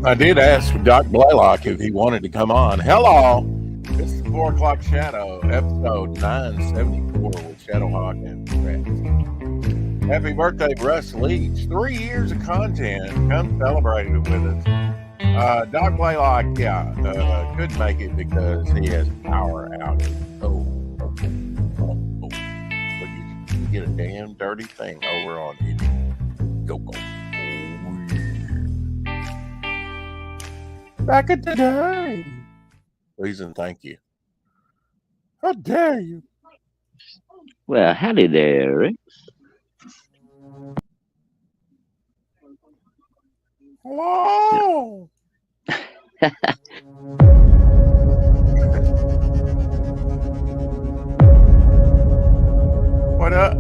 I did ask Doc Blaylock if he wanted to come on. Hello. This is 4 O'Clock Shadow, episode 974 with Shadowhawk and Rex. Happy birthday, Russ Leach. 3 years of content. Come celebrate it with us. Doc Blaylock, couldn't make it because he has power outage. Oh. But you get a damn dirty thing over on it. Go. Back at the day. Please and thank you. How dare you? Well, howdy there, Rick. Hello. What up?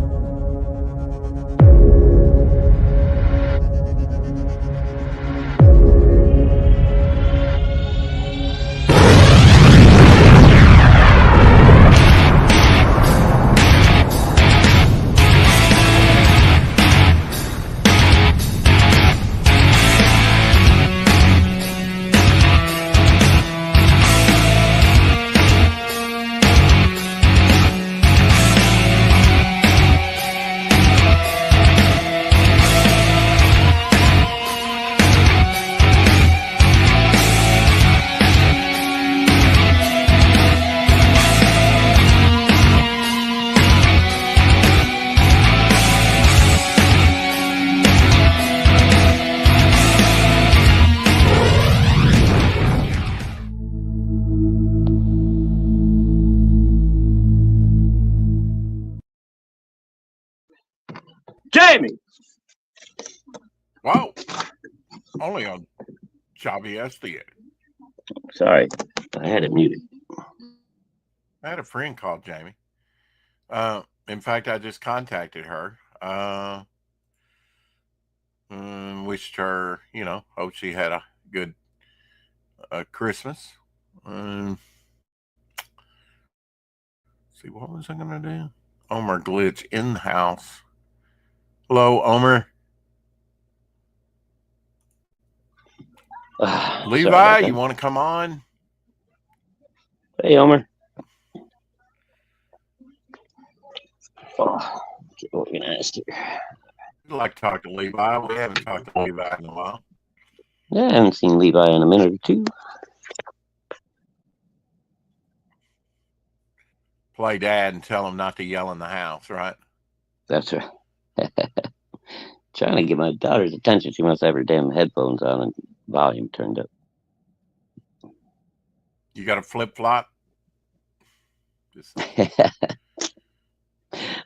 Jamie! Whoa. Only on Chavi SDA. Sorry, I had it muted. I had a friend called Jamie. In fact, I just contacted her. Wished her, hope she had a good Christmas. See, what was I going to do? Omer glitch in the house. Hello, Omer. Levi, you want to come on? Hey, Omer. Oh, get organized here. I'd like to talk to Levi. We haven't talked to Levi in a while. Yeah, I haven't seen Levi in a minute or two. Play dad and tell him not to yell in the house, right? That's right. Trying to get my daughter's attention. She must have her damn headphones on and volume turned up. You got a flip-flop?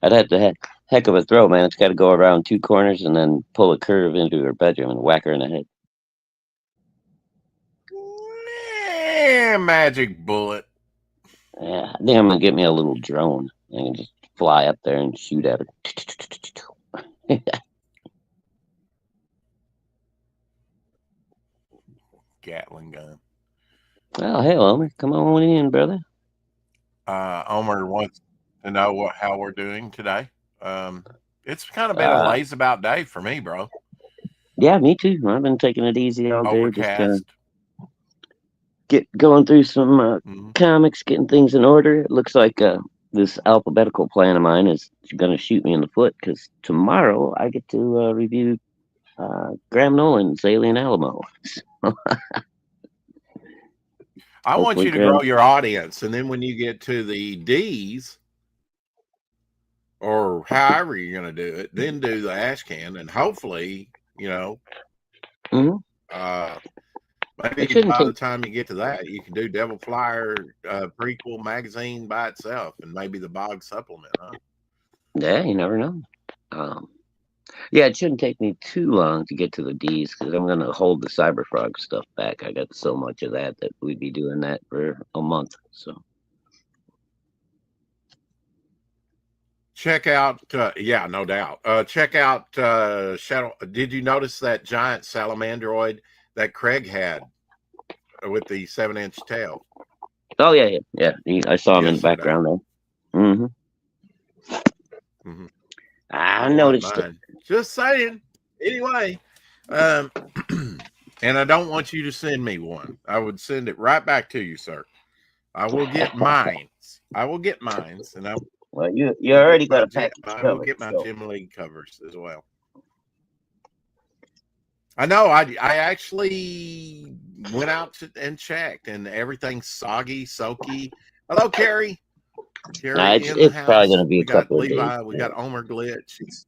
I'd have to heck of a throw, man. It's got to go around two corners and then pull a curve into her bedroom and whack her in the head. Magic bullet. Yeah, I think I'm going to get me a little drone. I can just fly up there and shoot at her. Gatling gun. Well, hey, Omer, come on in, brother. Omer wants to know how we're doing today. It's kind of been a lazy about day for me, bro. Yeah, me too. I've been taking it easy all day. Overcast. Just going through some comics, getting things in order. It looks like this alphabetical plan of mine is going to shoot me in the foot because tomorrow I get to review Graham Nolan's Alien Alamo. I want you to grow your audience, and then when you get to the D's, or however you're going to do it, then do the ash can, and hopefully, maybe by the time you get to that, you can do Devil Flyer prequel magazine by itself, and maybe the Bog supplement. Huh? Yeah, you never know. Yeah, it shouldn't take me too long to get to the D's because I'm going to hold the Cyberfrog stuff back. I got so much of that we'd be doing that for a month. So check out, no doubt. Check out Shadow. Did you notice that giant salamandroid that Craig had with the 7-inch tail? Oh yeah. I saw him in the background there. I noticed it. Just saying. Anyway, And I don't want you to send me one. I would send it right back to you, sir. I will get mines. I will get mines, and I Well, you will get already got a package I will covered. get my So. Jim League covers as well. I know. I actually went out and checked, and everything's soggy, soaky. Hello, Carrie. Carrie in the It's probably going house. to be We a got couple of days. Levi. We got Omer Glitch.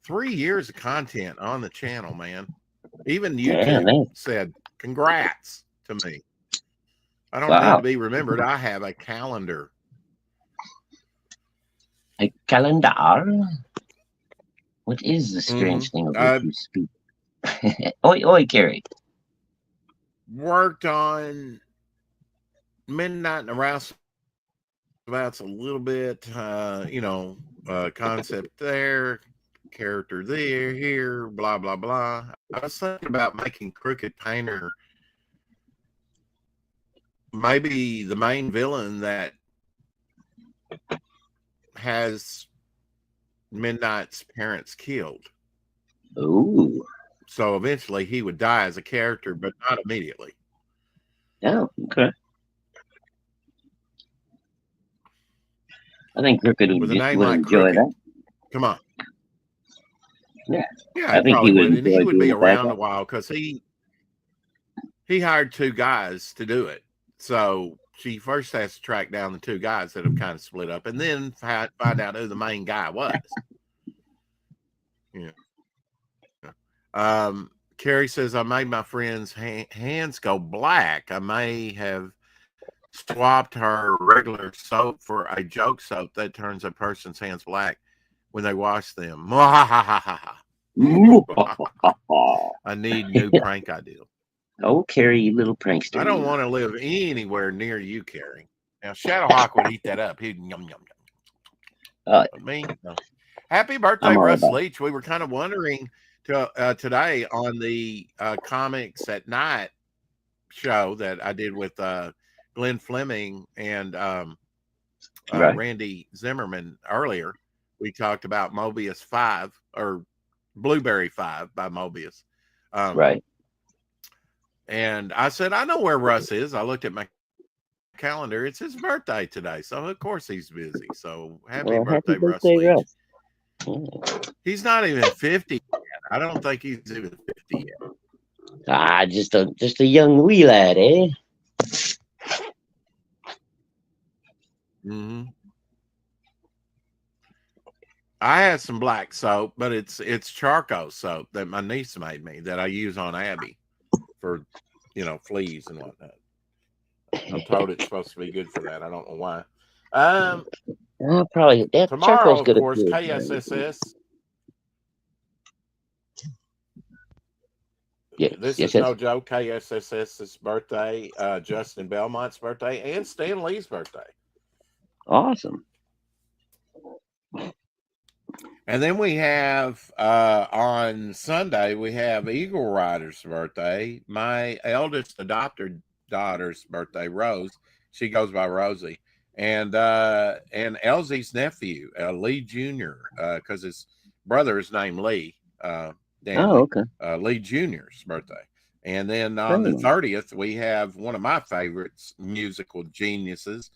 3 years of content on the channel, man. Even YouTube said congrats to me. I don't need to be remembered. I have a calendar. A calendar? What is the strange thing of which you speak? Oi, oi, Carrie. Worked on Midnight and Arouse about a little bit, concept there, character there, here, blah, blah, blah. I was thinking about making Crooked Painter maybe the main villain that has Midnight's parents killed. Ooh. So eventually he would die as a character, but not immediately. Oh, okay. I think Crooked would enjoy that. Come on. Yeah. Yeah, I think he would. And he would be around a while because he hired 2 guys to do it. So she first has to track down the 2 guys that have kind of split up, and then find out who the main guy was. Yeah. Carrie says, I made my friend's hands go black. I may have swapped her regular soap for a joke soap that turns a person's hands black when they wash them. I need new prank ideas. Oh, Carrie, you little prankster. I don't want to live anywhere near you, Carrie. Now, Shadowhawk would eat that up. He'd yum, yum, yum. But me, no. Happy birthday, Russ Leach. We were kind of wondering today on the Comics at Night show that I did with Glenn Fleming and Randy Zimmerman earlier. We talked about Mobius 5 or Blueberry 5 by Mobius. Right. And I said, I know where Russ is. I looked at my calendar. It's his birthday today. So, of course, he's busy. So, happy birthday, Russ Leach. He's not even 50 yet. I don't think he's even 50 yet. Just a young wee lad, eh? Mm-hmm. I had some black soap, but it's charcoal soap that my niece made me that I use on Abby for, fleas and whatnot. I'm told it's supposed to be good for that. I don't know why. Probably that tomorrow, of course, KSSS. Yeah, this is no joke. KSSS's birthday, Justin Belmont's birthday, and Stan Lee's birthday. Awesome. And then we have on Sunday, we have Eagle Rider's birthday. My eldest adopted daughter's birthday, Rose. She goes by Rosie. And Elsie's nephew, Lee Jr., because his brother is named Lee. okay. Lee Jr.'s birthday. And then on the 30th, we have one of my favorites, musical geniuses,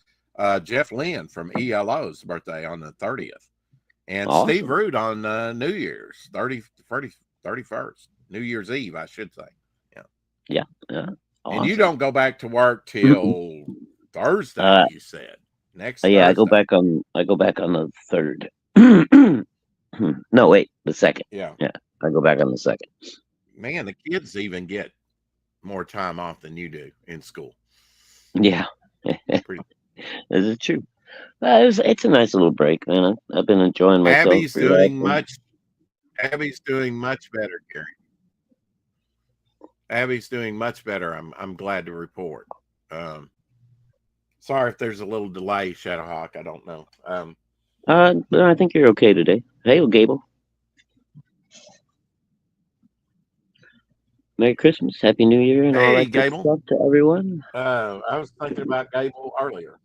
Jeff Lynne from ELO's birthday on the 30th. And awesome. Steve Root on New Year's, 31st, New Year's Eve, I should say. Yeah. Awesome. And you don't go back to work till Thursday, you said. Next Thursday. I go back on the 3rd. No, wait, the 2nd. Yeah. I go back on the 2nd. Man, the kids even get more time off than you do in school. Yeah. This is true. It's a nice little break, man. I've been enjoying myself. Abby's doing much better, Gary. Abby's doing much better. I'm glad to report. Sorry if there's a little delay, Shadowhawk. I don't know. I think you're okay today. Hey, Gable. Merry Christmas, Happy New Year, and all that good stuff to everyone. I was thinking about Gable earlier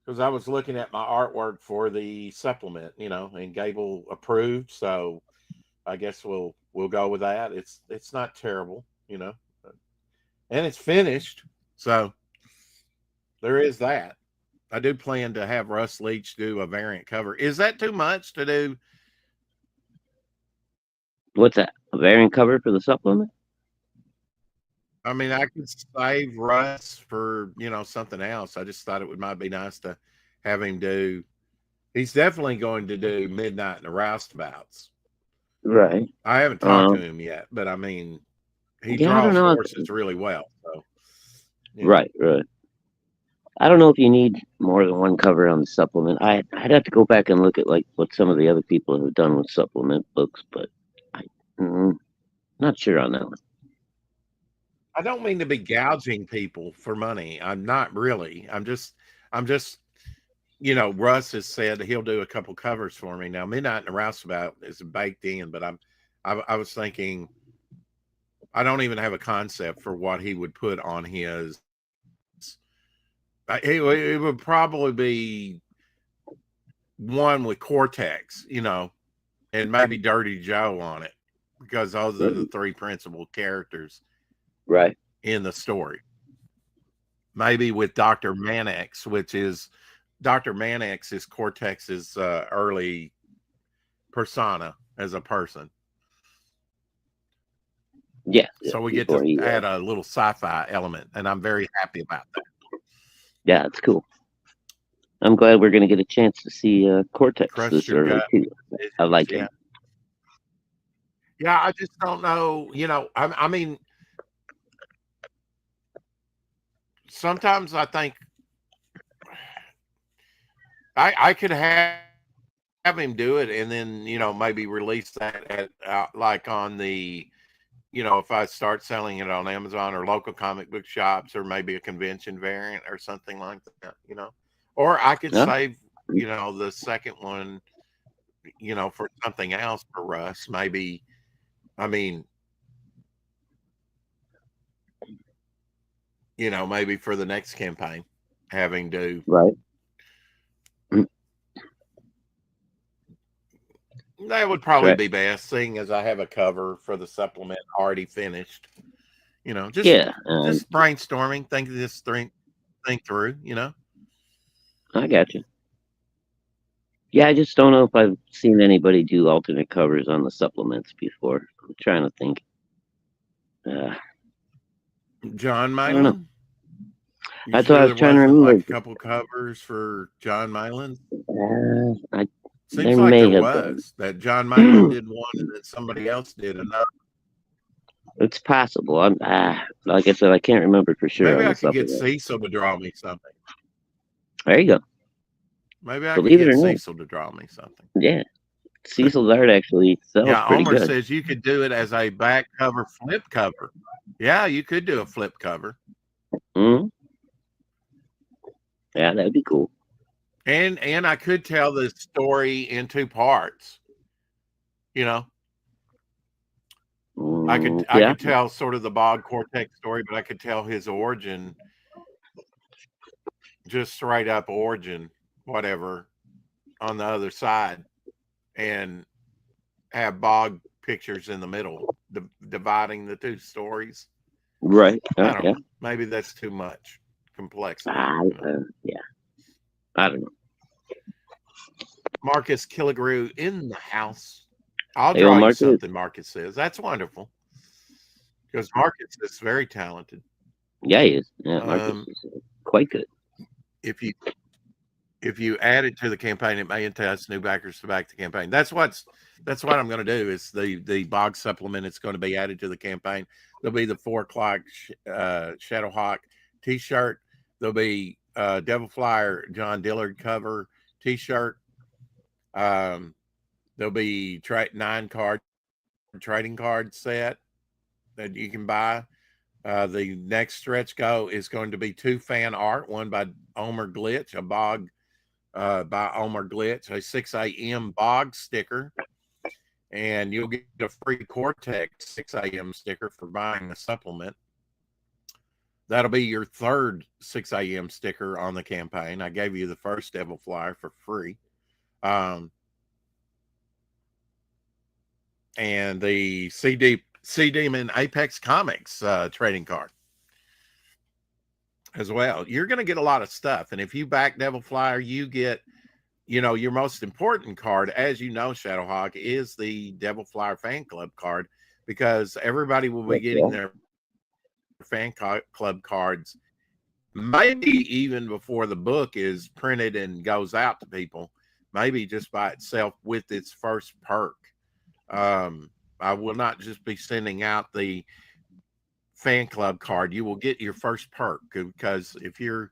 because I was looking at my artwork for the supplement, and Gable approved. So I guess we'll go with that. It's not terrible, and it's finished. So there is that. I do plan to have Russ Leach do a variant cover. Is that too much to do? What's that? A variant cover for the supplement? I mean, I could save Russ for something else. I just thought it might be nice to have him do. He's definitely going to do Midnight and the Roustabouts. Right. I haven't talked to him yet, but I mean, he Yeah, I don't draws know. horses really well. So, Right. I don't know if you need more than one cover on the supplement. I'd have to go back and look at like what some of the other people have done with supplement books, but I not sure on that one. I don't mean to be gouging people for money. I'm not really. I'm just, Russ has said he'll do a couple covers for me. Now, Midnight in the Roustabout is baked in, but I was thinking, I don't even have a concept for what he would put on his. It would probably be one with Cortex, and maybe Dirty Joe on it, because those are the three principal characters Right. in the story. Maybe with Dr. Mannix, which is Dr. Mannix is Cortex's early persona as a person. Yeah. So we get to add a little sci-fi element, and I'm very happy about that. Yeah, it's cool. I'm glad we're going to get a chance to see Cortex this early too. I like it. Yeah, I just don't know. I mean, sometimes I think I could have him do it, and then maybe release that at like on the if I start selling it on Amazon or local comic book shops, or maybe a convention variant or something like that, or I could save the second one for something else for Russ. Maybe, I mean, maybe for the next campaign, having to right. That would probably be best, seeing as I have a cover for the supplement already finished. Just brainstorming, think this through. I got you. Yeah, I just don't know if I've seen anybody do alternate covers on the supplements before. I'm trying to think. John Mayland. That's what I was trying to remember. Like a couple covers for John Mayland. Seems like there was that John Mayland did one, and then somebody else did another. It's possible. Like I said, I can't remember for sure. Maybe I could get Cecil to draw me something. There you go. Maybe I could get Cecil to draw me something. Yeah. Cecil's art actually sells pretty Omer good. says you could do it as a back cover flip cover. Yeah, you could do a flip cover. Mm-hmm. Yeah, that'd be cool. And I could tell the story in two parts. I could tell sort of the Bog Cortex story, but I could tell his origin, just straight up origin, whatever, on the other side, and have Bog pictures in the middle, dividing the two stories. Right. I don't know. Maybe that's too much complexity. Yeah. I don't know. Marcus Killigrew in the house. I'll draw you something, Marcus says. That's wonderful. Because Marcus is very talented. Yeah, he is. Yeah, Marcus is quite good. If you add it to the campaign, it may entice new backers to back the campaign. That's what I'm going to do. Is the Bog supplement. It's going to be added to the campaign. There'll be the 4 o'clock Shadowhawk T-shirt. There'll be Devil Flyer John Dillard cover T-shirt. There'll be 9 card trading card set that you can buy. The next stretch go is going to be 2 fan art, one by Omer Glitch, a Bog by Omer Glitch, a 6 a.m. Bog sticker, and you'll get a free Cortex 6 a.m. sticker for buying the supplement. That'll be your third 6 a.m. sticker on the campaign. I gave you the first Devil Flyer for free. and the Sea Demon Apex Comics trading card as well. You're going to get a lot of stuff. And if you back Devil Flyer, you get, your most important card, as you know, Shadowhawk, is the Devil Flyer fan club card, because everybody will be getting their fan club cards maybe even before the book is printed and goes out to people, maybe just by itself with its first perk. I will not just be sending out the fan club card. You will get your first perk, because if you're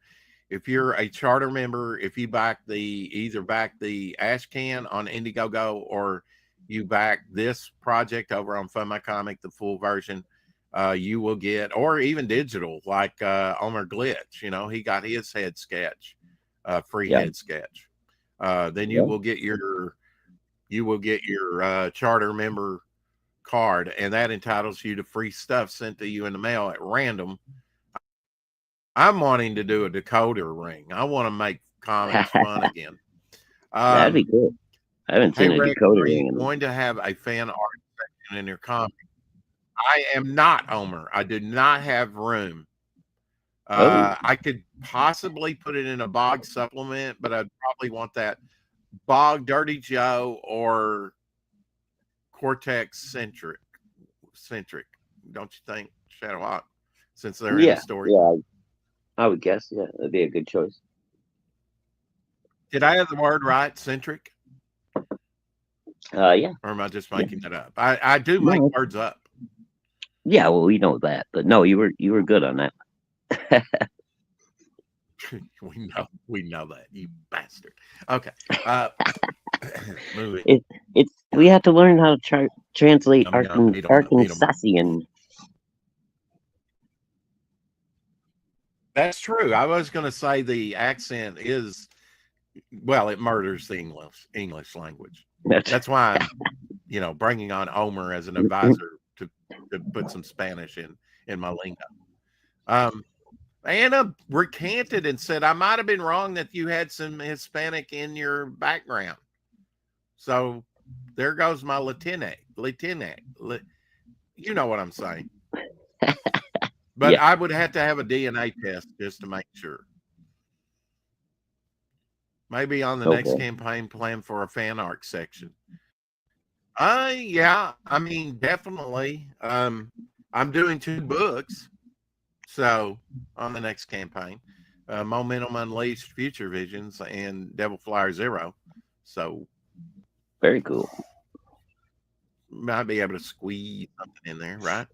a charter member, if you either back the Ash Can on Indiegogo, or you back this project over on Fund My Comic, the full version, you will get, or even digital, like Omer Glitch, he got his head sketch, free head sketch. Then you will get your charter member card, and that entitles you to free stuff sent to you in the mail at random. I'm wanting to do a decoder ring. I want to make comics fun again. That'd be good. I haven't seen a decoder ring. Are you going to have a fan art section in your comic? I am not, Omer. I do not have room. I could possibly put it in a Bog supplement, but I'd probably want that Bog Dirty Joe or Cortex centric. Don't you think, Shadowhawk? Since they're in the story. Yeah, I would guess. Yeah, that'd be a good choice. Did I have the word right, centric? Yeah. Or am I just making that up? I do make words up. Yeah, well, we know that, but no, you were good on that. we know that, you bastard. Okay. We have to learn how to translate Arkansasian. That's true. I was going to say the accent is, well, it murders the English language. That's why I'm, bringing on Omer as an advisor to put some Spanish in my lingo. Anna recanted and said, I might have been wrong that you had some Hispanic in your background. So there goes my Latinx. You know what I'm saying. But I would have to have a DNA test just to make sure. Maybe on the next campaign, plan for a fan art section. Yeah, I mean, definitely. I'm doing 2 books. So on the next campaign, Momentum Unleashed, Future Visions, and Devil Flyer Zero. So very cool. Might be able to squeeze something in there, right?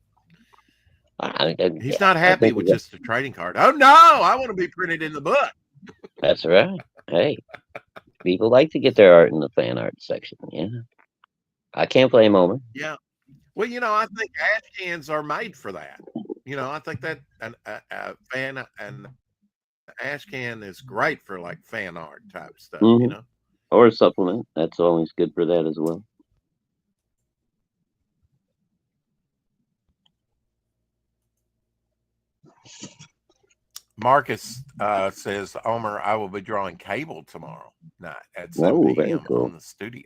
He's not happy with just a trading card. Oh no, I want to be printed in the book. That's right. Hey, people like to get their art in the fan art section. Yeah, I can't blame Omer. Yeah. Well, I think ash cans are made for that. I think that an ash can is great for like fan art type stuff, Or a supplement. That's always good for that as well. Marcus says, Omer, I will be drawing Cable tomorrow night at 7 p.m. on the studio.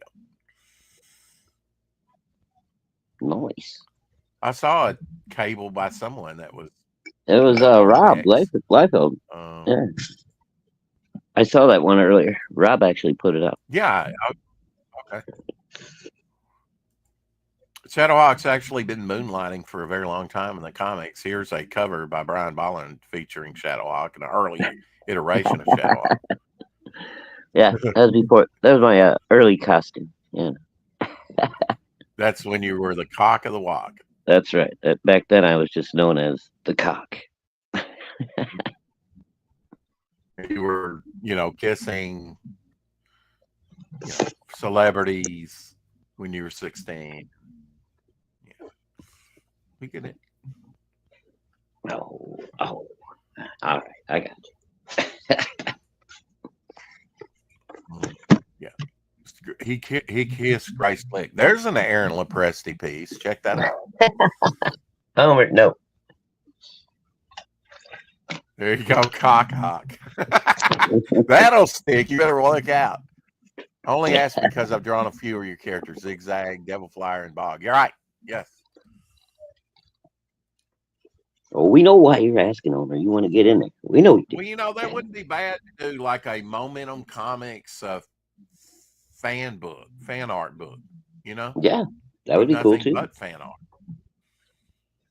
Nice. I saw a Cable by someone that was. It was Rob Liefeld. Yeah. I saw that one earlier. Rob actually put it up. Yeah. Okay. Shadowhawk's actually been moonlighting for a very long time in the comics. Here's a cover by Brian Bolland featuring Shadowhawk, an early iteration of Shadowhawk. Yeah, that was before. That was my early costume. Yeah. That's when you were the cock of the walk. That's right. Back then, I was just known as the cock. You were, kissing celebrities when you were 16. Yeah. We get it. Oh. All right. I got you. Yeah. He kissed Grace Slick. There's an Aaron Lepresti piece. Check that out. Homer, no. There you go, cock hawk. That'll stick. You better look out. Only ask because I've drawn a few of your characters: Zigzag, Devil Flyer, and Bog. You're right. Yes. Oh, we know why you're asking, Owner. You want to get in there. We know you do. Well, that wouldn't be bad to do like a Momentum Comics fan art book. Yeah, that would Of be cool nothing too. but fan art.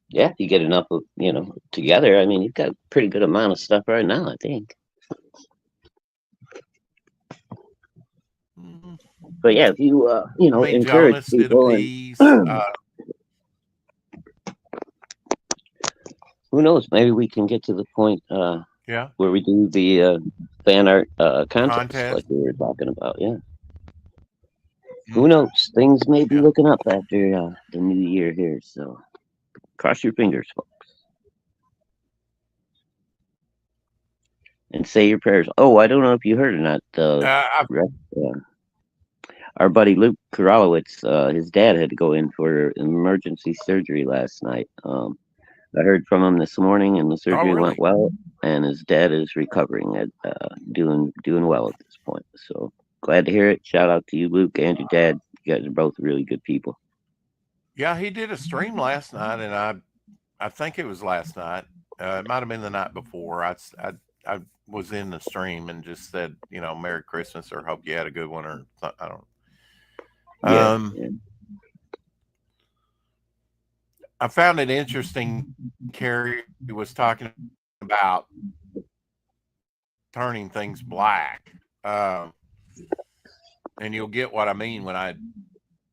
Yeah, if you get enough of, together. I mean, you've got a pretty good amount of stuff right now, I think. Mm-hmm. But yeah, if you, encourage Jonas did a people piece. who knows, maybe we can get to the point Yeah. where we do the fan art contest like Contest. we were talking about. Yeah. Who Mm-hmm. knows? Things may be Yeah. looking up after the new year here. So cross your fingers, folks. And say your prayers. Oh, I don't know if you heard or not. Our buddy Luke Kuralowitz, his dad had to go in for emergency surgery last night. I heard from him this morning, and the surgery really? went well. And his dad is recovering and doing well at this point. So glad to hear it. Shout out to you, Luke, and your dad. You guys are both really good people. Yeah, he did a stream last night, and I think it was last night. It might have been the night before. I was in the stream and just said, Merry Christmas or hope you had a good one or something. I don't. Yeah. I found it interesting. Carrie was talking about turning things black, and you'll get what I mean when I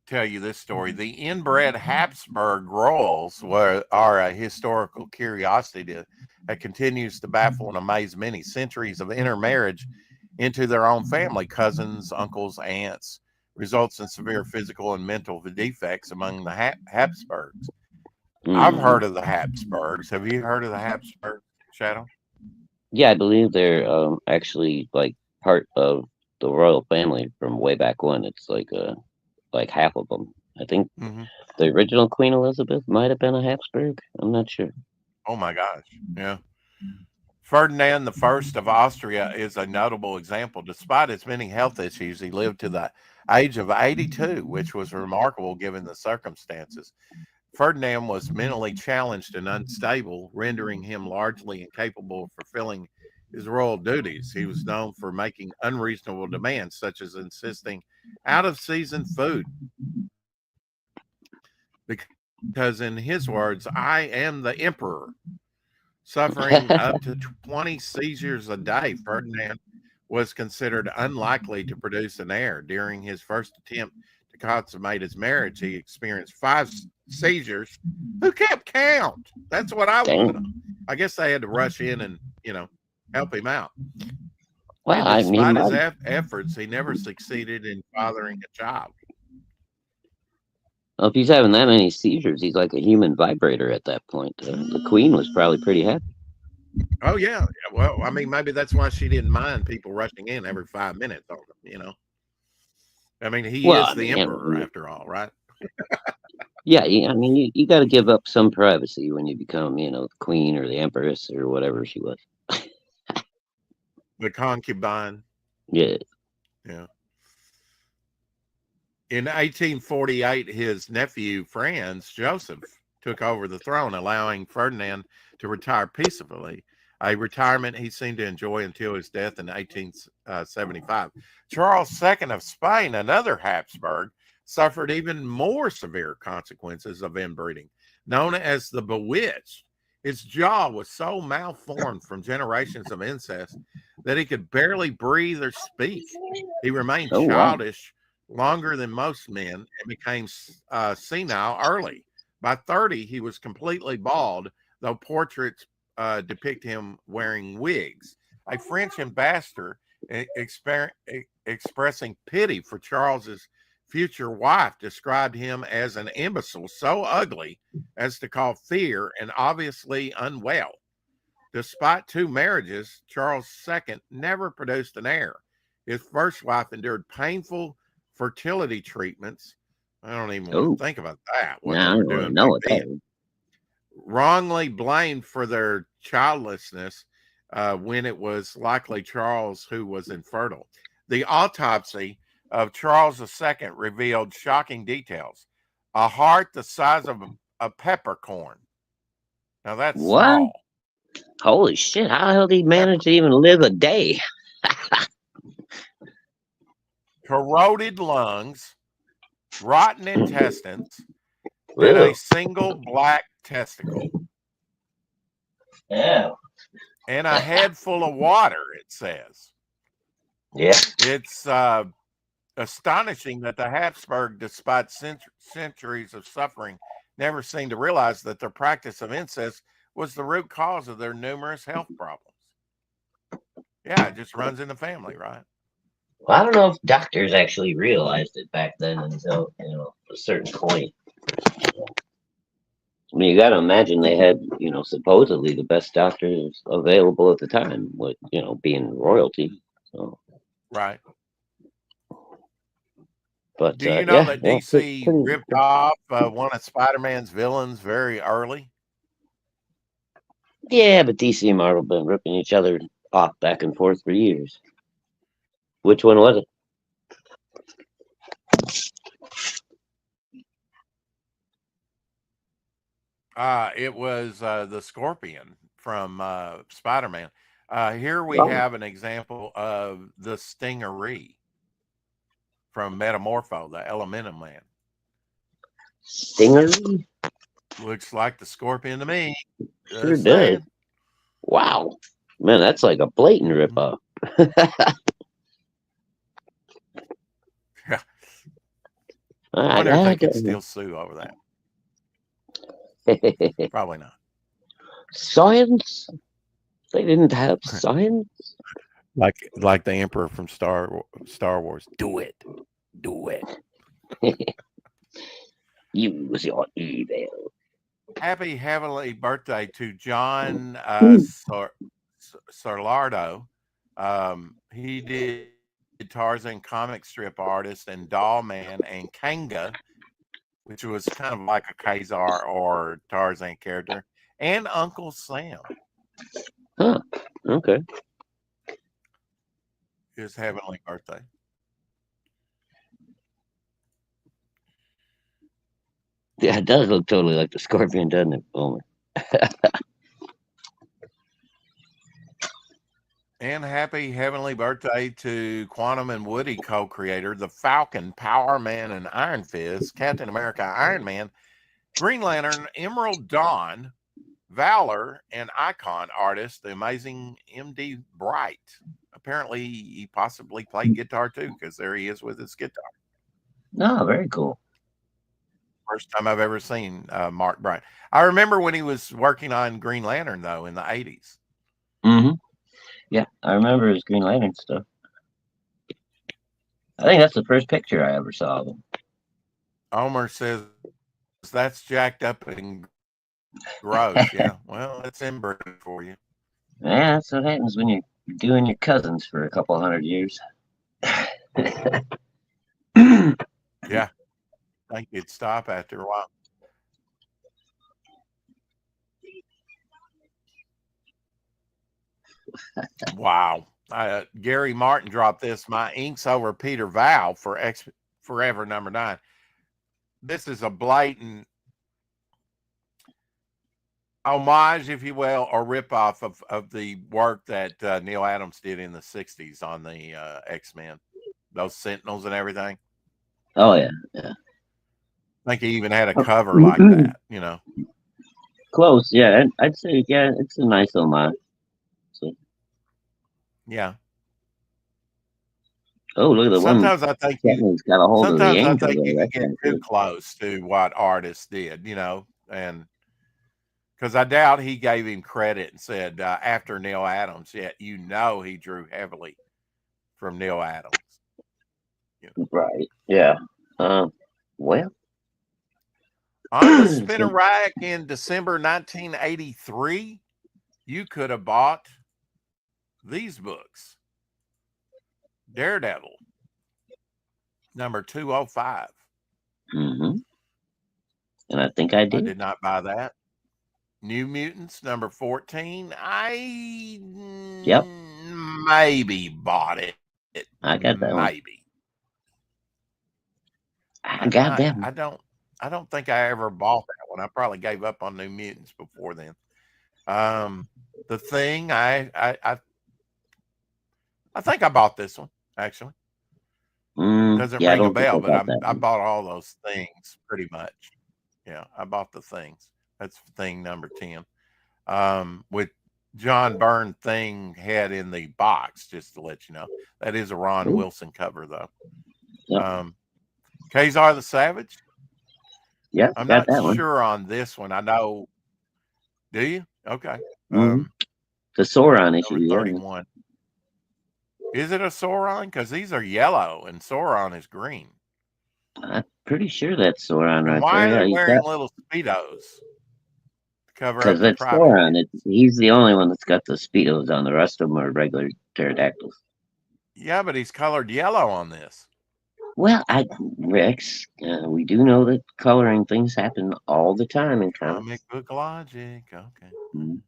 tell you this story. The inbred Habsburg royals are a historical curiosity that continues to baffle and amaze many. Centuries of intermarriage into their own family, cousins, uncles, aunts, results in severe physical and mental defects among the Habsburgs. I've heard of the Habsburgs. Have you heard of the Habsburgs, Shadow? Yeah, I believe they're actually like part of the royal family from way back when. It's like half of them. I think the original Queen Elizabeth might have been a Habsburg. I'm not sure. Oh my gosh. Yeah. Ferdinand the First of Austria is a notable example. Despite his many health issues, he lived to the age of 82, which was remarkable given the circumstances. Ferdinand was mentally challenged and unstable, rendering him largely incapable of fulfilling his royal duties. He was known for making unreasonable demands, such as insisting out of season food. Because, in his words, I am the emperor. Suffering up to 20 seizures a day, Ferdinand was considered unlikely to produce an heir. During his first attempt to consummate his marriage, he experienced 5 seizures. Who kept count? That's what I want to know. I guess they had to rush in and, help him out. Well, And despite his efforts, he never succeeded in fathering a child. Well, if he's having that many seizures, he's like a human vibrator at that point. The Queen was probably pretty happy. Oh, yeah. Well, I mean, maybe that's why she didn't mind people rushing in every 5 minutes on him, I mean, he is the emperor after all, right? Yeah, I mean, you got to give up some privacy when you become, the queen or the empress or whatever she was. The concubine. Yeah. Yeah. In 1848, his nephew Franz Joseph took over the throne, allowing Ferdinand to retire peacefully, a retirement he seemed to enjoy until his death in 1875. Charles II of Spain, another Habsburg, suffered even more severe consequences of inbreeding. Known as the Bewitched, his jaw was so malformed from generations of incest that he could barely breathe or speak. He remained childish longer than most men and became senile early. By 30, he was completely bald, though portraits depict him wearing wigs. A French ambassador expressing pity for Charles's future wife described him as an imbecile so ugly as to cause fear and obviously unwell. Despite 2 marriages, Charles II never produced an heir. His first wife endured painful fertility treatments. I don't even want to think about that. What they were doing back then. Wrongly blamed for their childlessness when it was likely Charles who was infertile. The autopsy of Charles II revealed shocking details. A heart the size of a peppercorn. Now that's What? small. Holy shit! How the hell did he manage Pepper. to even live a day? Corroded lungs, rotten intestines, and a Ew. single black testicle. Yeah. And a head full of water, it says. Yeah. It's astonishing that the Habsburg, despite centuries of suffering, never seemed to realize that their practice of incest was the root cause of their numerous health problems. Yeah, it just runs in the family, right? Well, I don't know if doctors actually realized it back then until a certain point. I mean, you got to imagine they had supposedly the best doctors available at the time, with being royalty. So, Right. but Do you know yeah, that yeah, DC pretty. ripped off one of Spider-Man's villains very early? Yeah, but DC and Marvel been ripping each other off back and forth for years. Which one was it? It was the Scorpion from Spider-Man. Here we Oh, have an example of the Stingery from Metamorpho, the Elemental Man. Stingery? Looks like the Scorpion to me. Sure Just does. saying. Wow, man, that's like a blatant ripoff. Yeah. I I wonder if they could don't still sue over that. know. Probably not. Science? They didn't have science? Like the Emperor from Star Wars. Do it. Use your evil. Happy heavenly birthday to John Sarlardo. He did Tarzan comic strip artist and Doll Man and Kanga, which was kind of like a Kazar or Tarzan character, and Uncle Sam. Huh. Okay. His heavenly birthday. Yeah, it does look totally like the Scorpion, doesn't it? Oh, And happy heavenly birthday to Quantum and Woody co-creator, the Falcon, Power Man, and Iron Fist, Captain America, Iron Man, Green Lantern, Emerald Dawn, Valor, and Icon artist, the amazing M.D. Bright. Apparently, he possibly played guitar too, because there he is with his guitar. no, very cool. First time I've ever seen Mark Bright. I remember when he was working on Green Lantern, though, in the 80s. Mm-hmm. Yeah, I remember his Green Lantern stuff. I think that's the first picture I ever saw of him. Homer says, that's jacked up and gross. Yeah, well, that's inbred for you. Yeah, that's what happens when you're doing your cousins for a couple 100 years. Yeah, I think you'd stop after a while. Wow. Gary Martin dropped this. My ink's over Peter Val for Forever #9. This is a blatant homage, if you will, or ripoff of the work that Neil Adams did in the 60s on the X-Men, those Sentinels and everything. Oh, yeah. Yeah. I think he even had a cover like that, Close, yeah. I'd say, yeah, it's a nice homage. So, yeah. oh, look at the one. Sometimes I think He's got a hold of the angel you there. can get too close to what artists did, and because I doubt he gave him credit and said after Neil Adams, yet he drew heavily from Neil Adams. Right. Yeah. Well. On the spinner rack in December 1983, you could have bought these books. Daredevil, number 205. Mm-hmm. And I think I did. I did not buy that. New Mutants, number 14. Yep. Maybe bought it. I got that one. Maybe. I got that one. I don't think I ever bought that one. I probably gave up on New Mutants before then. The Thing, I think I bought this one actually. Doesn't Yeah, I ring a don't think bell, I but got that I one. bought all those things pretty much. Yeah, I bought the Things. That's Thing number 10. With John Byrne Thing head in the box, just to let you know. That is a Ron Ooh, Wilson cover though. yep, Kazar the Savage. yep, I'm got not that one. sure on this one. I know. Do you? Okay. Mm-hmm. The Sauron issue, Number yeah. 31. Is it a Sauron? Because these are yellow and Sauron is green. I'm pretty sure that's Sauron And right why there. are Yeah, they you wearing got little Speedos to cover because up the that's private Sauron. bits? He's the only one that's got the speedos on. The rest of them are regular pterodactyls. Yeah, but he's colored yellow on this. Well, Rex, we do know that coloring things happen all the time in Comic comics. book logic. Okay. Mhm.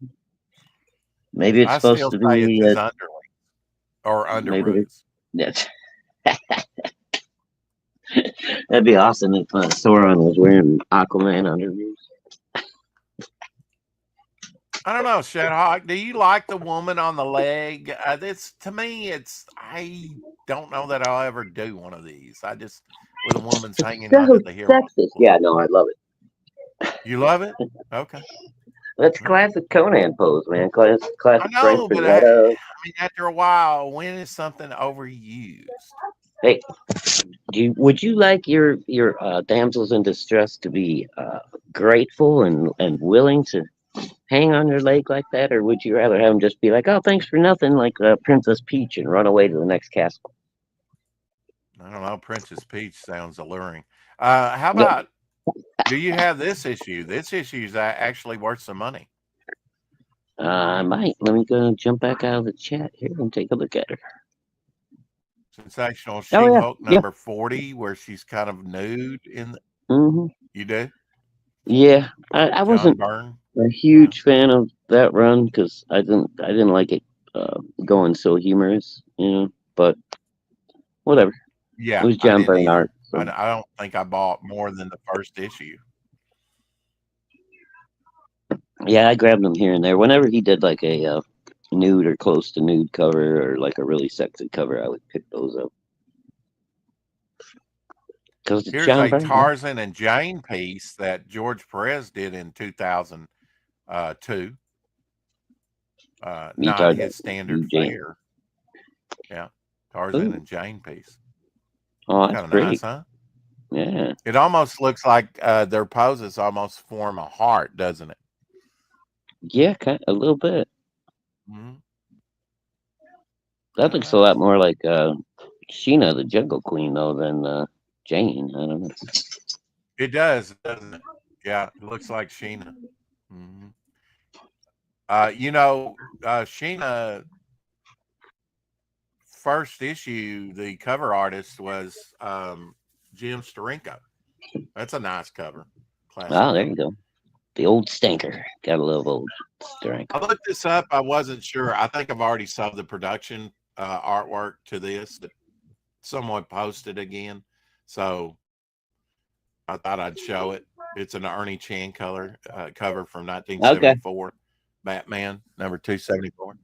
Maybe it's I supposed still to say it's be. his underling or Maybe underoos. that's that'd be awesome if Sauron was wearing Aquaman underneath. I don't know, Shedhawk. Do you like the woman on the leg? This to me, I don't know that I'll ever do one of these. I just with a woman's hanging onto So the hero. sexist. Yeah, no, I love it. You love it? Okay. That's All right. classic Conan pose, man. Classic I Frank know, but Frazetta. mean, after a while, when is something overused? Hey, would you like your damsels in distress to be grateful and willing to hang on your leg like that, or would you rather have them just be like, "Oh, thanks for nothing," like Princess Peach, and run away to the next castle? I don't know. Princess Peach sounds alluring. How Yep. about? Do you have this issue? This issue is actually worth some money. I might. Let me go jump back out of the chat here and take a look at her. Sensational Oh yeah, She-Hulk yeah. number 40, where she's kind of nude in. Hmm. You do, Yeah, I John wasn't Byrne. a Yeah. huge fan of that run because I didn't like it going so humorous, But whatever. It Yeah, was I John didn't Bernard. either. So I don't think I bought more than the first issue. yeah, I grabbed him here and there. Whenever he did like a nude or close to nude cover or like a really sexy cover, I would pick those up because it's Here's John a Bernard. Tarzan and Jane piece that George Perez did in 2002. You Not talking his about standard Eugene? fare. Yeah, Tarzan Ooh, and Jane piece. oh, It's that's kind of nice, pretty. huh? Yeah, It almost looks like their poses almost form a heart, doesn't it? yeah, a little bit. Mm-hmm. That Kind of looks a lot nice. more like Sheena, the Jungle Queen, though, than Jane. I don't know. It does, doesn't it? Yeah, it looks like Sheena. Hmm. Sheena first issue, the cover artist was Jim Steranko. That's a nice cover, classic Ah, there you cover. go. The old stinker. Gotta love old Steranko. I looked this up. I wasn't sure. I think I've already saw the production artwork to this that someone posted again. So I thought I'd show it. It's an Ernie Chan cover from Okay. 1974, Batman number 274.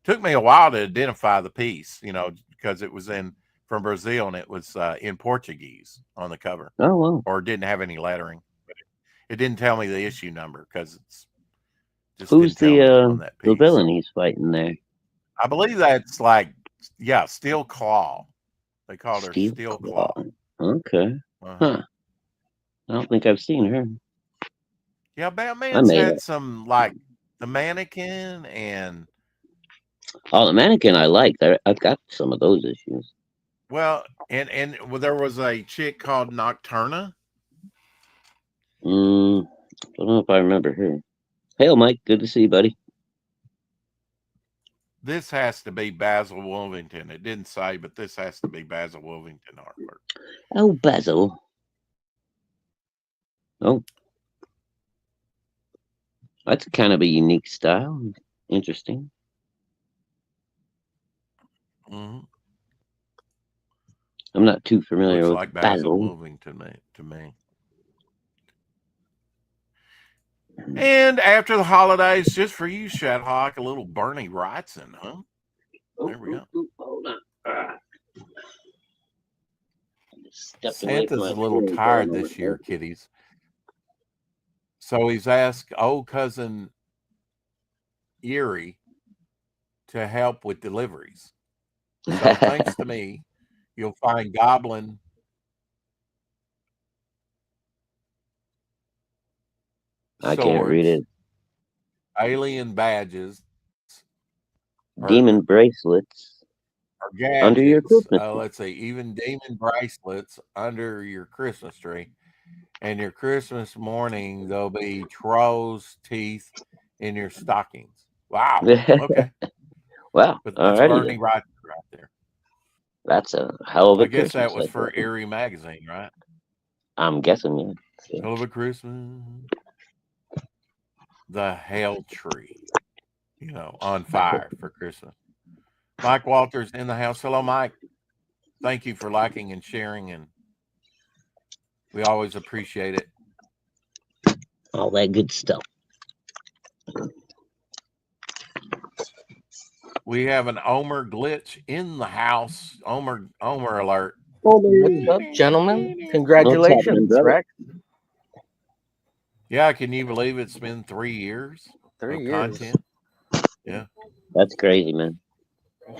Took me a while to identify the piece, because it was in from Brazil and it was in Portuguese on the cover, Oh well. or didn't have any lettering. It didn't tell me the issue number because it's just Who's didn't tell the me on that the piece. villain he's fighting there? I believe that's Steel Claw. They called her Steve Steel Claw. Claw. Okay. Uh-huh. Huh. I don't think I've seen her. Yeah, I Batman's may had have. some like the Mannequin and Oh, the mannequin I like. I've got some of those issues. well, there was a chick called Nocturna. Don't know if I remember her. Hey, Mike. Good to see you, buddy. This has to be Basil Wolvington. It didn't say, but this has to be Basil Wolvington artwork. Oh, Basil. Oh, that's kind of a unique style. Interesting. Mm-hmm. I'm not too familiar Looks with like Basil basil. moving to me. And after the holidays, just for you, Shadhawk, a little Bernie Wrightson, huh? There we go. Hold on. I just stepped away from Santa's my a little screen for a tired moment. this year, kiddies. So he's asked old cousin Erie to help with deliveries. So thanks to me, you'll find Goblin I can't read swords, it. alien badges, Demon bracelets or under your gadgets. Christmas tree. Let's see, even demon bracelets under your Christmas tree. And your Christmas morning, there'll be trolls' teeth in your stockings. Wow. Okay. Wow. But that's Alrighty Bernie then. right there. That's a hell of I a guess Christmas. that was for Erie Magazine, right? I'm guessing, yeah. So, Hell of a Christmas. The Hell Tree, on fire for Christmas. Mike Walters in the house. Hello, Mike. Thank you for liking and sharing, and we always appreciate it. all that good stuff. We have an Omer glitch in the house. Omer alert. What's up, gentlemen? What's happening, Congratulations, brother? Rex. Yeah, can you believe it's been 3 years 3 of years. content? Yeah. That's crazy, man.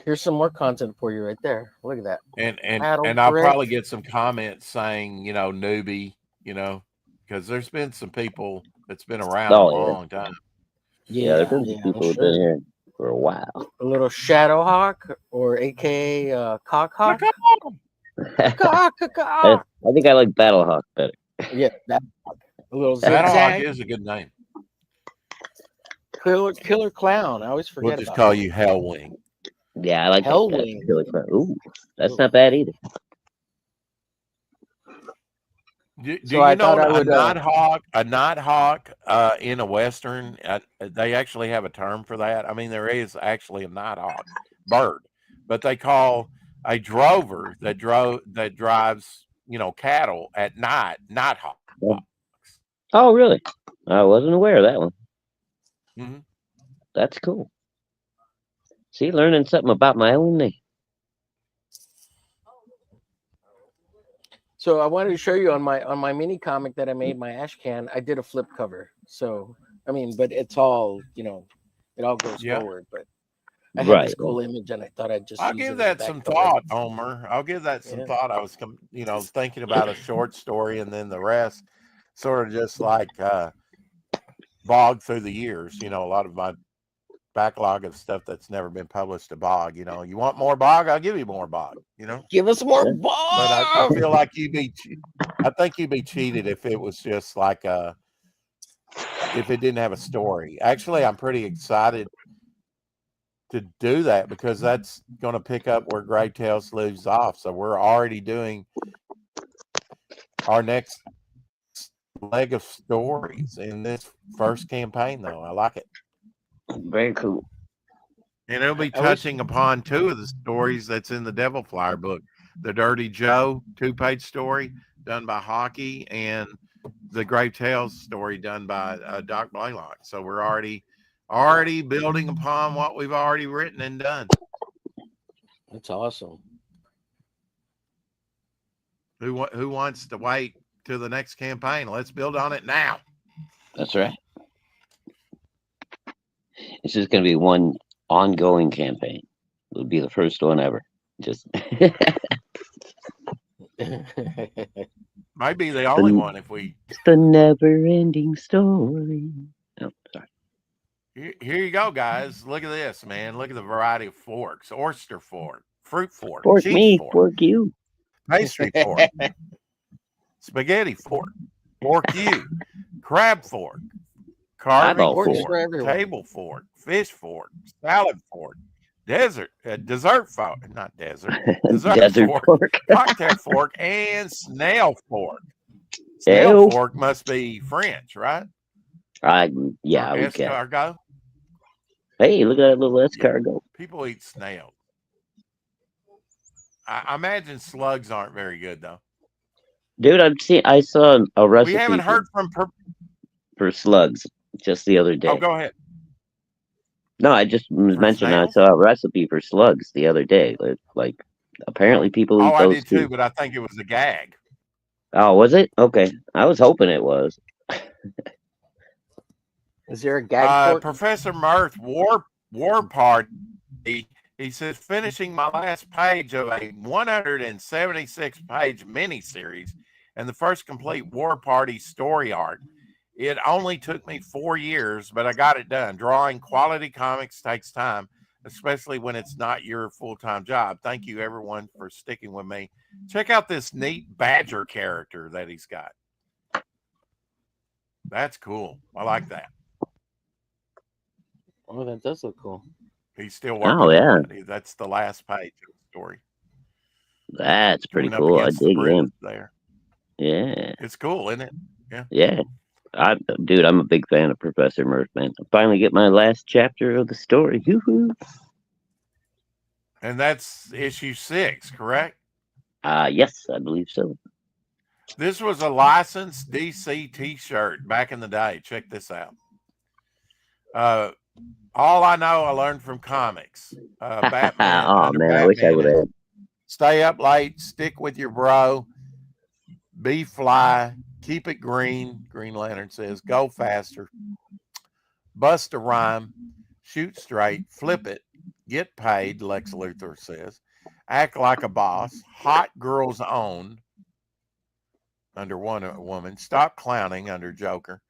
Here's some more content for you right there. Look at that. And I'll probably get some comments saying, newbie, because there's been some people that's been around a long time. Yeah, there's been some people who've been here for a while. A little Shadowhawk, or AKA Cockhawk. Cock. I think I like Battlehawk better. Yeah, that a little Shadowhawk zigzag. is a good name. Killer Clown. I always forget. We'll just call you Hellwing. Yeah, I like Hellwing. that. Ooh, that's not bad either. Do So you I know thought I would, a nighthawk in a western? They actually have a term for that. I mean, there is actually a nighthawk bird, but they call a drover that drives cattle at night nighthawk. Oh, really? I wasn't aware of that one. Mm-hmm. That's cool. See, learning something about my own name. So I wanted to show you on my mini comic that I made, my ash can. I did a flip cover. So I mean, but it's all it all goes forward. But I had this cool image, and I thought I'd just. I'll give that some thought, Omer. I'll give that some thought. I was, thinking about a short story, and then the rest sort of just like bog through the years. A lot of my backlog of stuff that's never been published to bog. You want more bog? I'll give you more bog. Give us more bog. But I feel like I think you'd be cheated if it was just like if it didn't have a story. Actually, I'm pretty excited to do that because that's going to pick up where Gray Tales leaves off. So we're already doing our next leg of stories in this first campaign, though. I like it. Very cool. And it'll be touching upon two of the stories that's in the Devil Flyer book. The Dirty Joe 2-page story done by Hockey, and the Grave Tales story done by Doc Blaylock. So we're already building upon what we've already written and done. That's awesome. Who wants to wait till the next campaign? Let's build on it now. That's right. This is going to be one ongoing campaign. It'll be the first one ever. Just might be the only one if we. It's the never-ending story. Oh, sorry. Here you go, guys. Look at this, man. Look at the variety of forks: oyster fork, fruit fork, fork cheese me, fork, fork you, pastry fork, spaghetti fork, fork you, crab fork, carving fork, table fork, fish fork, salad fork, dessert fork, not desert, dessert fork, cocktail fork, and snail fork. Snail fork must be French, right? Yeah, or escargot. Hey, look at that little escargot. People eat snails. I imagine slugs aren't very good though. Dude, I saw a recipe. We haven't heard from for slugs just the other day. Oh, go ahead. No, I just mentioned I saw a recipe for slugs the other day. Like apparently people eat those I did too, but I think it was a gag. Oh, was it? Okay. I was hoping it was. Is there a gag? Professor Mirth War Party. He says, finishing my last page of a 176-page miniseries and the first complete War Party story arc. It only took me 4 years, but I got it done. Drawing quality comics takes time, especially when it's not your full-time job. Thank you, everyone, for sticking with me. Check out this neat badger character that he's got. That's cool. I like that. Oh, that does look cool. He's still working. Oh, yeah. That's the last page of the story. That's pretty cool. I dig him. There. Yeah. It's cool, isn't it? Yeah. Yeah. Dude, I'm a big fan of Professor Mirth, man. I finally get my last chapter of the story. Hoo-hoo. And that's issue 6, correct? Yes, I believe so. This was a licensed DC t-shirt back in the day. Check this out. All I know I learned from comics. Batman. Oh, man, I wish I would have. Stay up late, stick with your bro, be fly, keep it green. Green Lantern says, go faster, bust a rhyme, shoot straight, flip it, get paid, Lex Luthor says, act like a boss, hot girls own, under Wonder Woman, stop clowning, under Joker.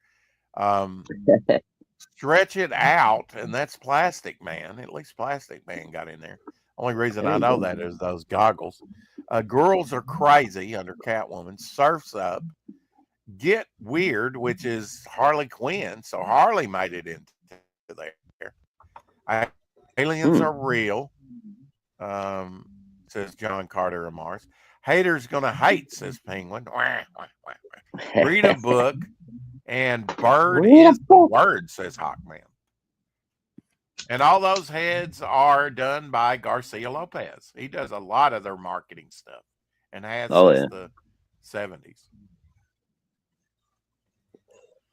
Stretch it out, and that's Plastic Man. At least Plastic Man got in there. Only reason I know that is those goggles. Girls are crazy, under Catwoman. Surf's Up. Get Weird, which is Harley Quinn. So Harley made it into there. Aliens are real, says John Carter of Mars. Haters gonna hate, says Penguin. Read a book. And bird is the word, says Hawkman. And all those heads are done by Garcia Lopez. He does a lot of their marketing stuff and has since the 70s.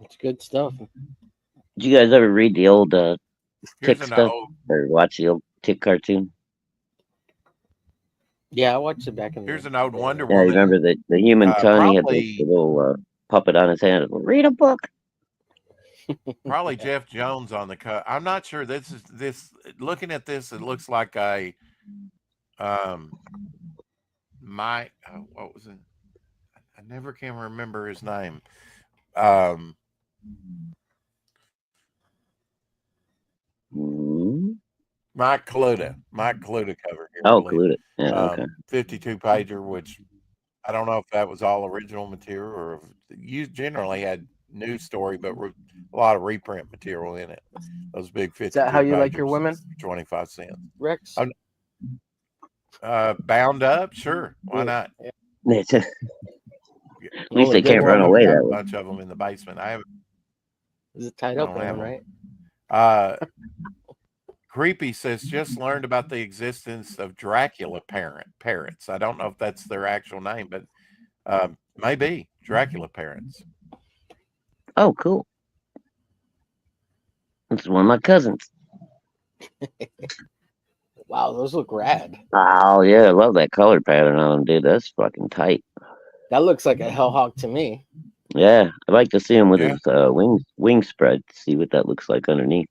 It's good stuff. Did you guys ever read the old Tick stuff or watch the old Tick cartoon? Yeah, I watched it back in. Here's an old Wonder Woman. Yeah, you remember the human Tony had the little puppet on his hand. Read a book. Probably Jeff Jones on the cut. I'm not sure. This. Looking at this, it looks like a what was it? I never can remember his name. Mike Kaluta cover here. Oh, Kaluta. Yeah, okay. 52 pager, which I don't know if that was all original material or if you generally had news story, but a lot of reprint material in it. Those big 52. Is that how you like your women? 25 cents. Rex? Bound up? Sure. Why not? Yeah. At least they can't run away that way. A bunch of them in the basement. I haven't. Is it tied up in, right? Creepy says, just learned about the existence of Dracula parrots. I don't know if that's their actual name, but maybe Dracula parrots. Oh, cool. This is one of my cousins. Wow, those look rad. Oh, yeah. I love that color pattern on them, dude. That's fucking tight. That looks like a Hellhawk to me. Yeah. I'd like to see him with his wing spread. See what that looks like underneath.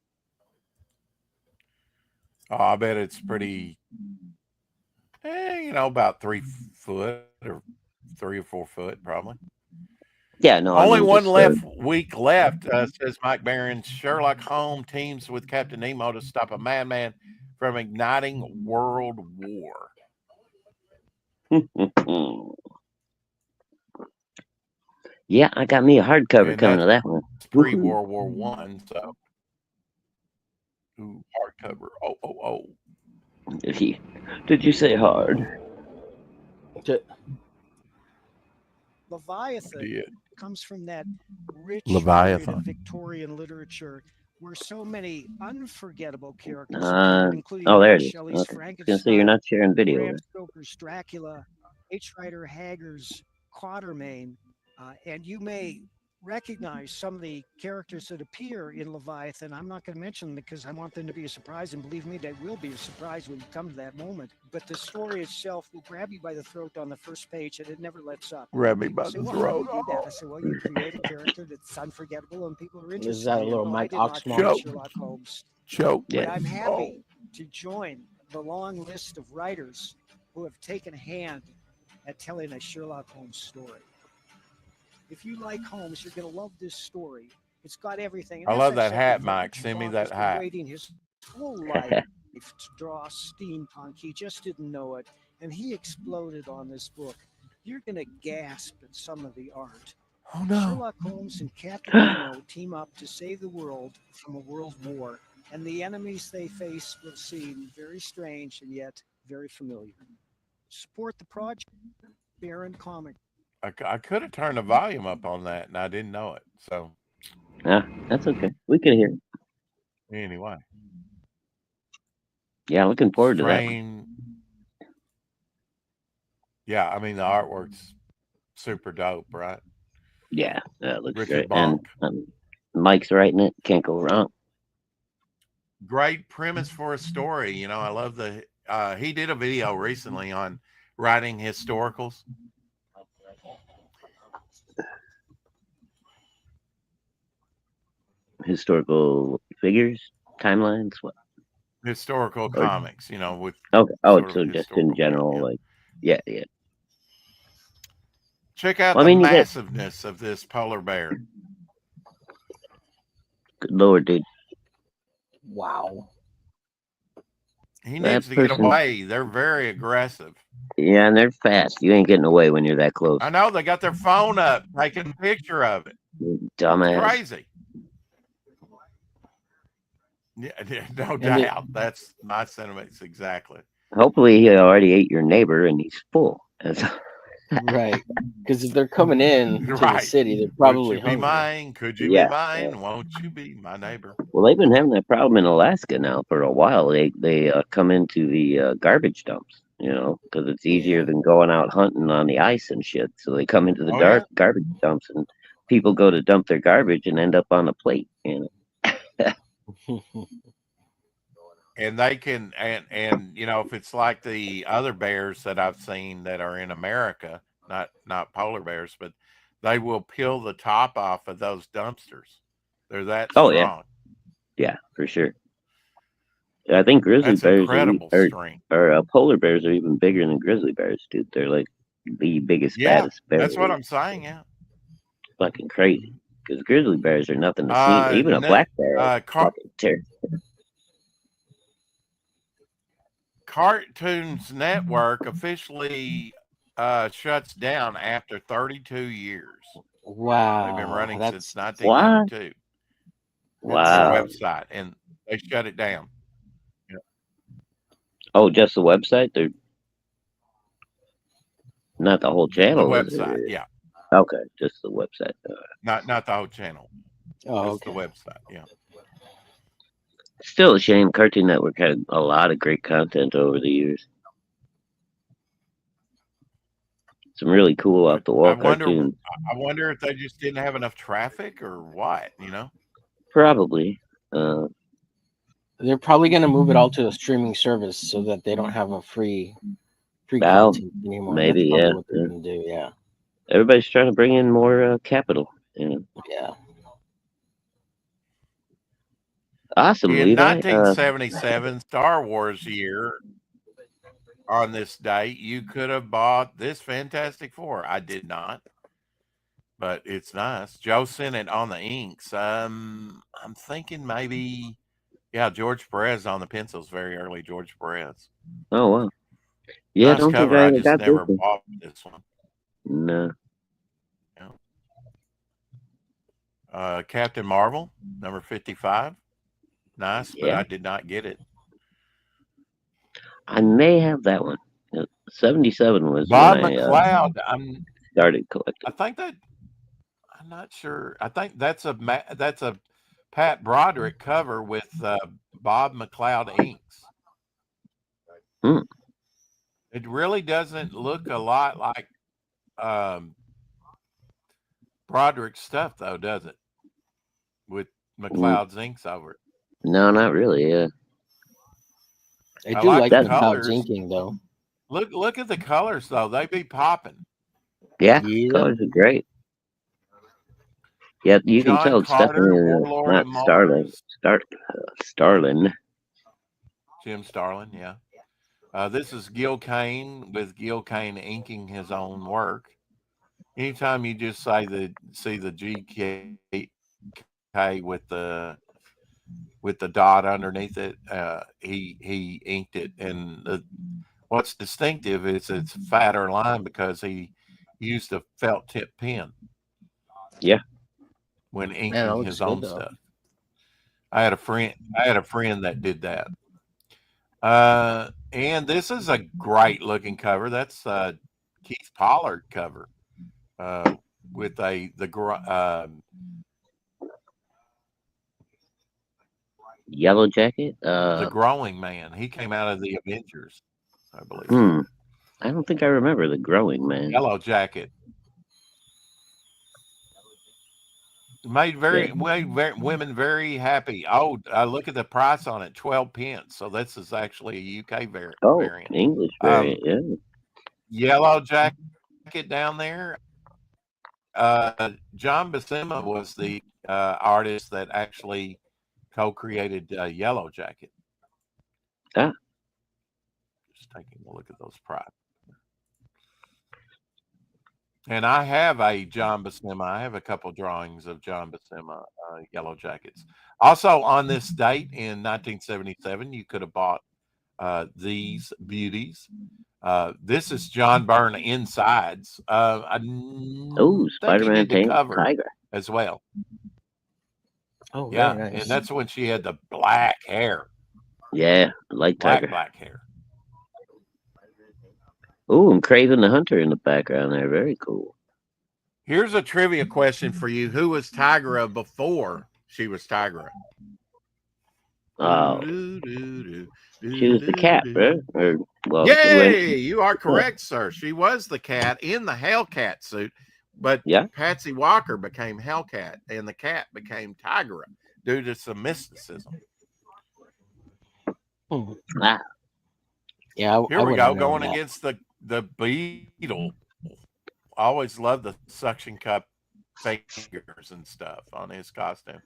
Oh, I bet it's pretty, about 3 foot or 3 or 4 foot, probably. Yeah, no. Only one week left, says Mike Barron. Sherlock Holmes teams with Captain Nemo to stop a madman from igniting world war. Yeah, I got me a hardcover coming to that one. It's pre-World War I, so. Ooh, hardcover. Oh. Did you say hard? Leviathan comes from that rich Leviathan Victorian literature where so many unforgettable characters appeared, including oh, there Mary it is. Shelley's Okay. I was gonna say you're Frankenstein, not sharing video. Bram Right? Stoker's Dracula, H. Rider Hager's Quatermain, and you may recognize some of the characters that appear in Leviathan. I'm not going to mention them because I want them to be a surprise, and believe me, they will be a surprise when you come to that moment. But the story itself will grab you by the throat on the first page, and it never lets up. Grab me People by say, the "Well, how do you throat. do that?" I say, "Well, you create a character that's unforgettable, and people are Is interested that a in it." little Well, I Mike did not Oxmoor? create Choke. Sherlock Holmes, Choke. but Yeah. I'm happy to join the long list of writers who have taken a hand at telling a Sherlock Holmes story. If you like Holmes, you're going to love this story. It's got everything. And I as love I've that said hat, before, Mike. Richard Send me Bach that has been hat. waiting his whole life to draw steampunk. He just didn't know it. And he exploded on this book. You're going to gasp at some of the art. Oh no. Sherlock Holmes and Captain Nemo team up to save the world from a world war. And the enemies they face will seem very strange and yet very familiar. Support the project, Baron Comic. I could have turned the volume up on that, and I didn't know it. So Yeah, that's okay. We can hear it. anyway, Yeah, looking forward to that one. strange. Yeah, I mean the artwork's super dope, right? Yeah, that looks Richard great. And Bonk. Mike's writing it. Can't go wrong. Great premise for a story. You know, I love the. He did a video recently on writing historicals. Historical figures, timelines, what? Historical Or comics, you know, with okay. Oh, sort of so a just in historical general, yeah. like yeah. Check out Well, the I mean, you get massiveness of this polar bear. good lord, dude. Wow. He That needs to get person. away. They're very aggressive. Yeah, and they're fast. You ain't getting away when you're that close. I know they got their phone up, taking a picture of it. You dumbass. Crazy. Yeah, no doubt. That's my sentiments exactly. Hopefully, he already ate your neighbor and he's full. Right. Because if they're coming in to the Right. city, they're Would probably you be hungry. mine? Could you Yeah. be mine? Won't you be my neighbor? Well, they've been having that problem in Alaska now for a while. They come into the garbage dumps, you know, because it's easier Yeah. than going out hunting on the ice and shit. So they come into the Oh yeah. garbage dumps, and people go to dump their garbage and end up on a plate. You know. And they can and you know, if it's like the other bears that I've seen that are in America, not polar bears, but they will peel the top off of those dumpsters. They're that Oh yeah, strong. yeah, for sure. I think grizzly That's bears incredible strength. are polar bears are even bigger than grizzly bears, dude. They're like the biggest, Yeah, fattest bear. that's what I'm saying. Yeah. Fucking crazy. Because grizzly bears are nothing to see. Even a black bear fucking tear. Cartoons Network officially shuts down after 32 years. Wow. They've been running since What? 1992. Wow. Their website, and they shut it down. Yeah. Oh, just the website? They're not the whole The channel. Is website, it? yeah. Okay, just the website. Not the whole channel. Oh, Just the website, yeah. Still a shame. Cartoon Network had a lot of great content over the years. Some really cool off the wall cartoons. I wonder if they just didn't have enough traffic or what, you know? Probably. They're probably going to move it all to a streaming service so that they don't have a free Well, content anymore. maybe, That's probably yeah. what they're going to do. Yeah. Everybody's trying to bring in more capital. You know? Yeah. Awesome, In Levi. 1977, Star Wars year, on this date, you could have bought this Fantastic Four. I did not, but it's nice. Joe sent it on the inks. I'm thinking maybe, yeah, George Perez on the pencils, very early George Perez. Oh, wow. Yeah, Nice don't cover. think I I just got never this bought this one. No. Captain Marvel, number 55. Nice, but Yeah. I did not get it. I may have that one. 77 was Bob when McLeod. I started collecting. I think that I'm not sure. I think that's a Pat Broderick cover with Bob McLeod inks. Hmm. It really doesn't look a lot like Broderick's stuff, though, does it? With McLeod's inks over it. No, not really. Yeah. I do like the McLeod's colors. inking, though. Look at the colors, though. They be popping. Yeah, Yeah. colors are great. Yeah, you John can tell it's Carter, definitely Warlord not of Mars. Starlin. Jim Starlin, yeah. This is Gil Kane with Gil Kane inking his own work. Anytime you just see the GK with the dot underneath it, he inked it, and what's distinctive is it's a fatter line because he used a felt tip pen. Yeah. When inking his own stuff. I had a friend that did that. And this is a great looking cover. That's Keith Pollard cover with Yellow Jacket. the Growing Man. He came out of the Avengers, I believe. I don't think I remember the Growing Man. Yellow Jacket. Made women very happy. Oh, look at the price on it, 12 pence. So this is actually a UK variant. English variant, yeah. Yellow Jacket down there. John Buscema was the artist that actually co-created Yellow Jacket. Ah. Just taking a look at those prices. And I have a John Buscema. I have a couple drawings of John Buscema Yellow Jackets. Also, on this date in 1977, you could have bought these beauties. This is John Byrne Insides. Spider-Man cover Tiger as well. Oh, yeah, very nice. And that's when she had the black hair. Yeah, like Tiger. Black hair. Oh, and Craven the Hunter in the background there. Very cool. Here's a trivia question for you. Who was Tigra before she was Tigra? Oh. She was the cat, right? Yay! You are correct, sir. She was the cat in the Hellcat suit, but Patsy Walker became Hellcat, and the cat became Tigra due to some mysticism. Wow. Yeah, here we go, going against the Beetle. I always loved the suction cup figures and stuff on his costume.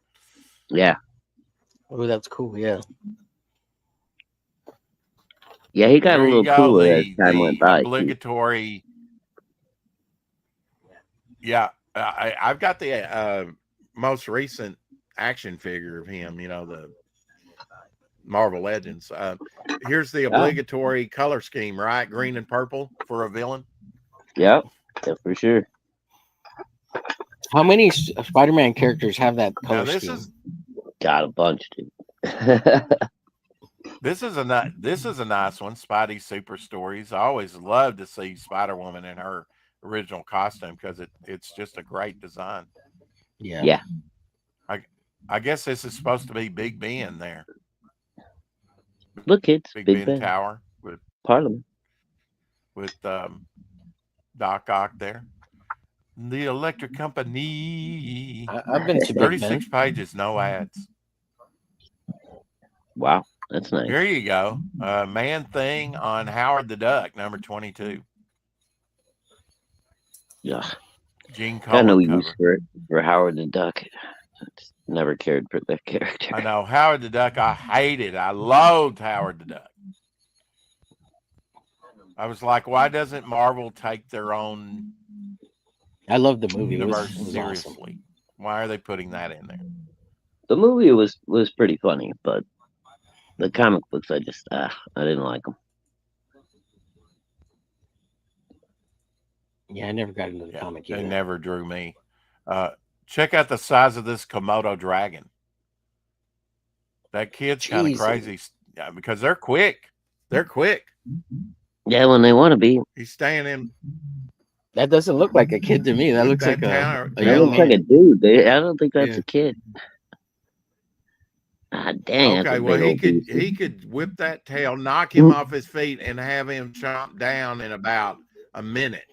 Yeah. Oh, that's cool. Yeah. Yeah, he got a little cooler as time went by. Obligatory. Yeah, I've got the most recent action figure of him. You know, the Marvel Legends. Here's the obligatory color scheme, right? Green and purple for a villain. Yep. Yeah, for sure. How many Spider-Man characters have that color scheme? Got a bunch, dude. This is a nice one. Spidey Super Stories. I always love to see Spider-Woman in her original costume because it's just a great design. Yeah. Yeah. I guess this is supposed to be Big Ben there. Look, it's Big Ben Tower with Parliament. With Doc Ock there. The Electric Company. I've been to 36 pages, no ads. Wow, that's nice. Here you go. Man Thing on Howard the Duck, number 22. Yeah. Gene I know Colan we used for Howard the Duck. I just never cared for that character. I know. Howard the Duck, I hated. I loathed Howard the Duck. I was like, why doesn't Marvel take their own I love the movie. universe It was seriously? awesome. Why are they putting that in there? The movie was pretty funny, but the comic books, I didn't like them. Yeah, I never got into the comic They either. never drew me. Check out the size of this Komodo dragon. That kid's kind of crazy because they're quick. They're quick. Yeah, when they want to be. He's staying in. That doesn't look like a kid to me. That looks like a That looks like a dude. I don't think that's a kid. Ah, dang, that's Okay, a well big old beast. he could whip that tail, knock him off his feet, and have him chomp down in about a minute.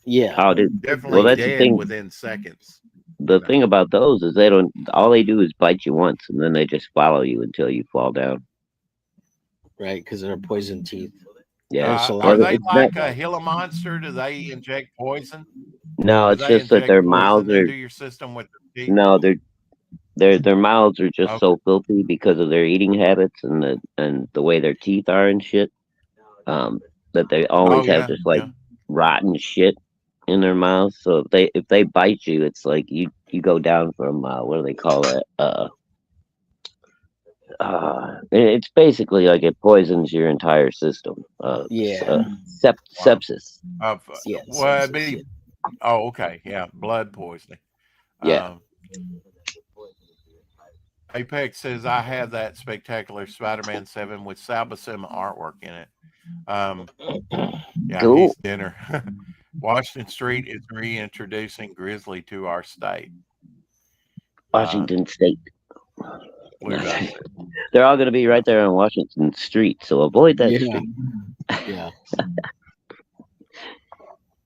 Yeah. Oh, dude. Definitely Well, that's the dead thing. within seconds. The thing about those is they don't. All they do is bite you once, and then they just follow you until you fall down. Right, because of their poison teeth. Yeah. Are they It's like not, a Gila monster? Do they inject poison? no, Do it's they just that inject their poison mouths are. into your system with their teeth? No, their mouths are just Okay. so filthy because of their eating habits and the way their teeth are and shit. That they always have just like rotten shit in their mouths. So if they bite you, it's like you go down from what do they call that? It's basically like it poisons your entire system. Sepsis. Yeah, Well, it'd sepsis, be. yeah. Oh, okay, yeah, blood poisoning. Yeah. Apex says I have that spectacular Spider-Man 7 with Salbacema artwork in it. Yeah, Cool. he's dinner. Washington Street is reintroducing Grizzly to our state. Washington State. Nice. They're all going to be right there on Washington Street, so avoid that street. Yeah.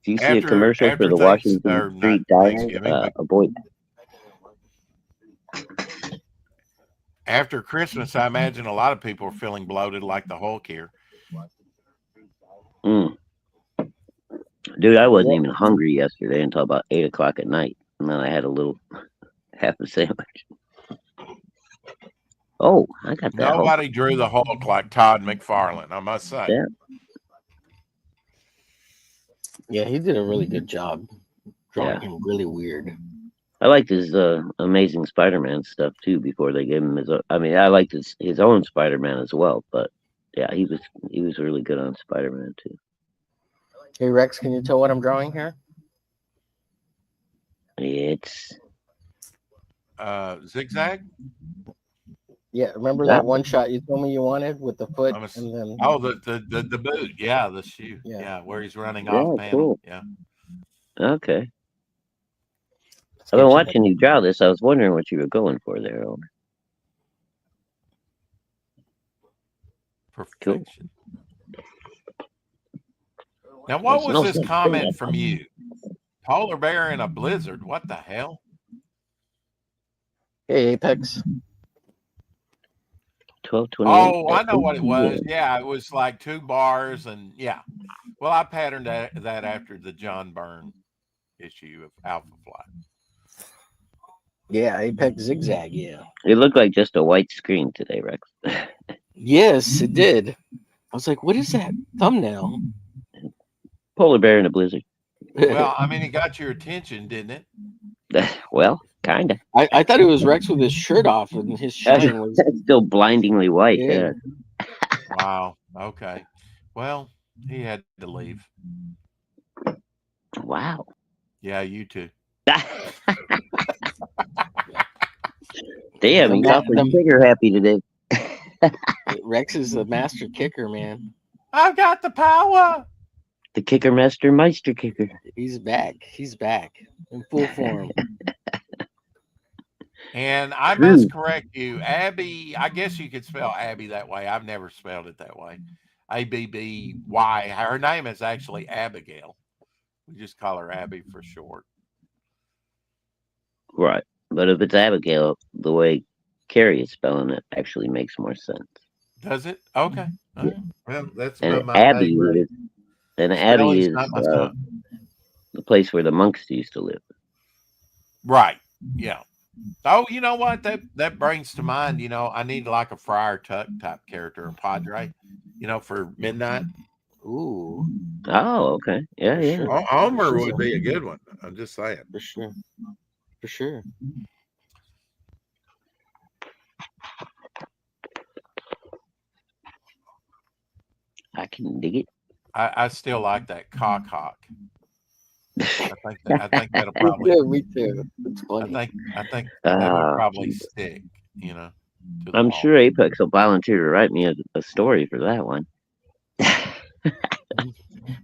If you see a commercial for the Washington Street diner, avoid it. After Christmas, I imagine a lot of people are feeling bloated like the Hulk here. Dude, I wasn't even hungry yesterday until about 8 o'clock at night, and then I had a little half a sandwich. Oh, I got that. Nobody drew the Hulk like Todd McFarlane, I must say. Yeah, he did a really good job drawing him really weird. I liked his Amazing Spider-Man stuff too. Before they gave him his, I liked his own Spider-Man as well. But yeah, he was really good on Spider-Man too. Hey Rex, can you tell what I'm drawing here? It's zigzag. Yeah, remember that one shot you told me you wanted with the foot, and then the boot, yeah, the shoe, yeah, where he's running off panel, cool. yeah. Okay. I've been watching you draw this. I was wondering what you were going for there, Omer. Perfection. Cool. Now, what was this comment from you? Polar bear in a blizzard. What the hell? Hey, Apex. 1228. Oh, I know what it was. Yeah, it was like 2 bars, and yeah. Well, I patterned that after the John Byrne issue of Alpha Flight. Yeah, Apex Zigzag, yeah. It looked like just a white screen today, Rex. Yes, it did. I was like, what is that thumbnail? Polar bear in a blizzard. Well, I mean, it got your attention, didn't it? Well, kind of. I thought it was Rex with his shirt off, and his shine was still blindingly white. Yeah. Wow. Okay. Well, he had to leave. Wow. Yeah, you too. Damn, he's awfully trigger happy today. Rex is the master kicker, man. I've got the power. The kicker master, Meister kicker. He's back. He's back in full form. And I must correct you, Abby. I guess you could spell Abby that way. I've never spelled it that way. Abby. Her name is actually Abigail. We just call her Abby for short. Right. But if it's Abigail, the way Carrie is spelling it actually makes more sense. Does it? Okay. Yeah. Well, that's and Abbey is, and Abbey is the place where the monks used to live. Right. Yeah. Oh, you know what? That brings to mind, I need like a Friar Tuck type character, a Padre, for midnight. Ooh. Oh, okay. Yeah, yeah. Sure. Omer would be a good one. I'm just saying. For sure. For sure. I can dig it. I still like that cock hawk. I think that'll probably. Me too. It's funny. I think that would probably stick. I'm sure Apex will volunteer to write me a story for that one.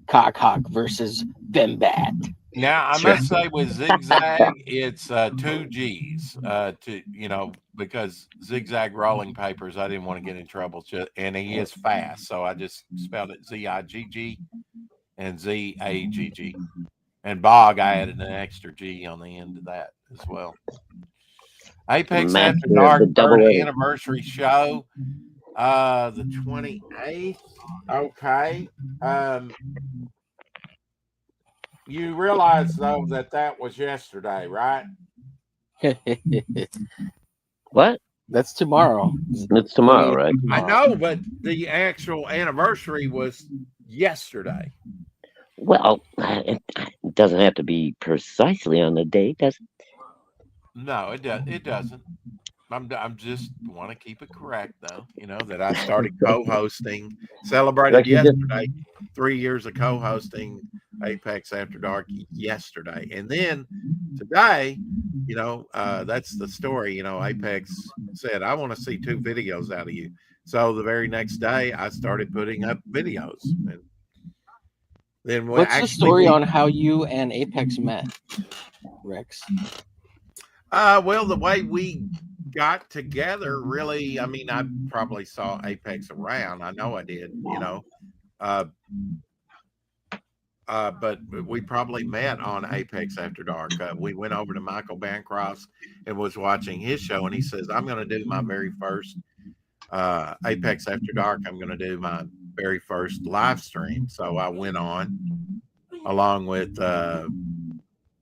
Cock hawk versus Bembat. Now I must say with Zigzag, it's 2 G's because Zigzag rolling papers. I didn't want to get in trouble, and he is fast, so I just spelled it Zigg and Zagg. And Bog, I added an extra G on the end of that as well. Apex After Dark third anniversary show, the 28th. Okay. You realize though that was yesterday, right? What? That's tomorrow. It's tomorrow, right? I know, but the actual anniversary was yesterday. Well, it doesn't have to be precisely on the date, does it? No, it doesn't. I'm just want to keep it correct though. That I started co-hosting, celebrated yesterday, 3 years of co-hosting Apex After Dark yesterday, and then today, that's the story. Apex said, "I want to see 2 videos out of you." So the very next day, I started putting up videos. And then what's the story on how you and Apex met, Rex? Well, the way we got together, really, I mean, I probably saw Apex around. I know I did, but we probably met on Apex After Dark. We went over to Michael Bancroft's and was watching his show, and he says, "I'm going to do my very first Apex After Dark. I'm going to do my very first live stream." So I went on along with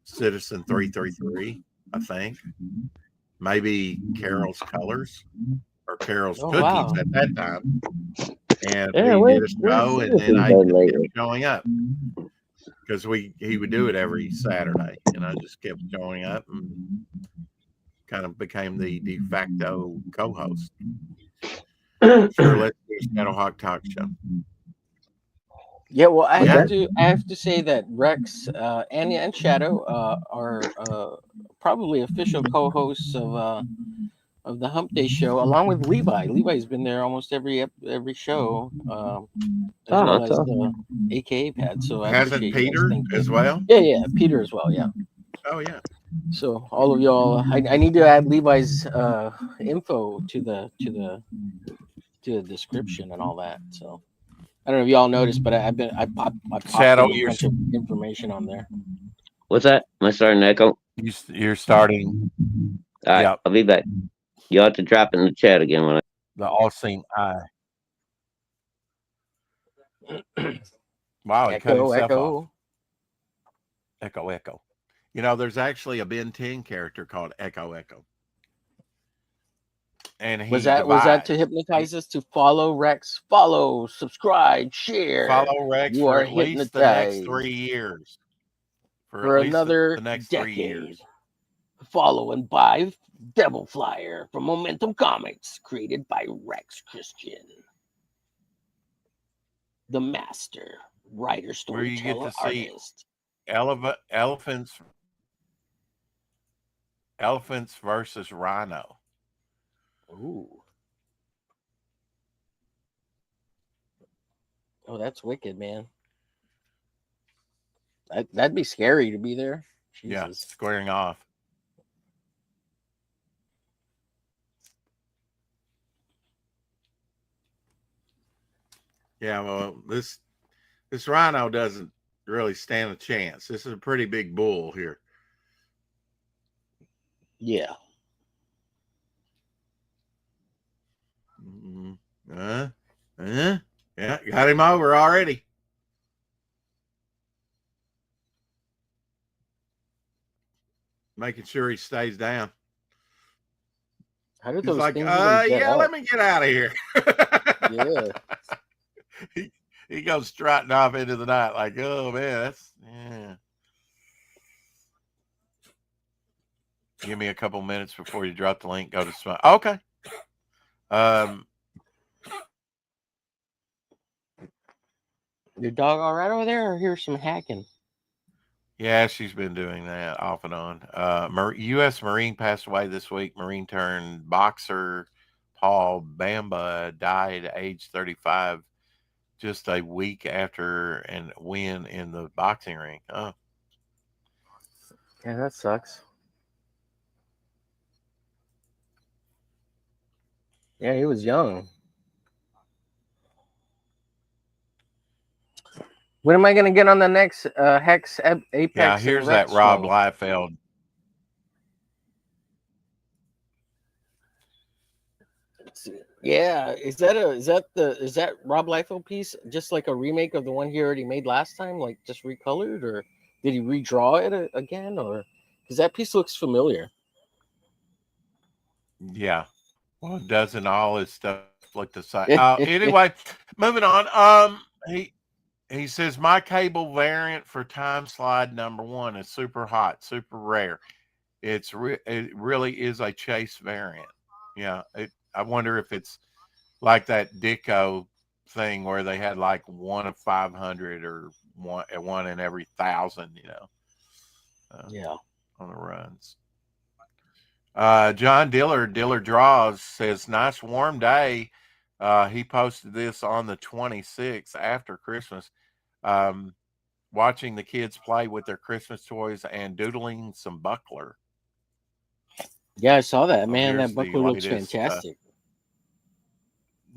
Citizen 333, I think. Maybe Carol's Colors or Carol's Cookies at that time. And we did a show, and then I kept showing up because he would do it every Saturday, and I just kept showing up and kind of became the de facto co-host. Sure, let's do Shadowhawk Talk Show. Yeah, well, I have to say that Rex and Shadow are probably official co-hosts of the Hump Day show, along with Levi. Levi's been there almost every show, as well as the AKA pad. So hasn't Peter as well? Yeah, Peter as well. Yeah. Oh yeah. So all of y'all, I need to add Levi's info to the description and all that. So. I don't know if y'all noticed, but I popped Shadow, a bunch of information on there. What's that? Am I starting to echo? You're starting. All right, yep. I'll be back. You'll have to drop in the chat again when the all-seeing eye. Wow, it cut himself off. Echo. There's actually a Ben 10 character called Echo. And was that to hypnotize us to follow Rex, subscribe, share? Follow Rex for at least the next 3 years. For another the next decade. 3 years. Follow and buy Devil Flyer from Momentum Comics, created by Rex Christian, the master writer, storyteller, artist. Elephants versus Rhino. Ooh. Oh, that's wicked, man. That'd be scary to be there. Jesus. Yeah, squaring off. Yeah, well, this Rhino doesn't really stand a chance. This is a pretty big bull here. Yeah. Yeah, got him over already. Making sure he stays down. How did those things let me get out of here. Yeah. He goes strutting off into the night like, oh man, that's Give me a couple minutes before you drop the link. Go to Smile. Okay. Your dog all right over there, or here's some hacking? Yeah, she's been doing that off and on. U.S. Marine passed away this week. Marine turned boxer Paul Bamba died at age 35, just a week after and win in the boxing ring. Oh, Yeah, that sucks. Yeah, he was young. When am I going to get on the next Hex, Apex, Yeah, and here's Rex that Rob show? Liefeld. Yeah, is that Rob Liefeld piece just like a remake of the one he already made last time, like just recolored, or did he redraw it again, or because that piece looks familiar? Yeah. Well, doesn't all his stuff look the same? Anyway, moving on. He says my cable variant for time slide #1 is super hot, super rare. It really is a chase variant. Yeah. I wonder if it's like that Dicko thing where they had like 1 of 500 or one in every 1,000, Yeah. on the runs. John Diller Draws says, nice warm day. He posted this on the 26th after Christmas. Watching the kids play with their Christmas toys and doodling some buckler. Yeah, I saw that. So Man, here's that the buckler looks latest fantastic.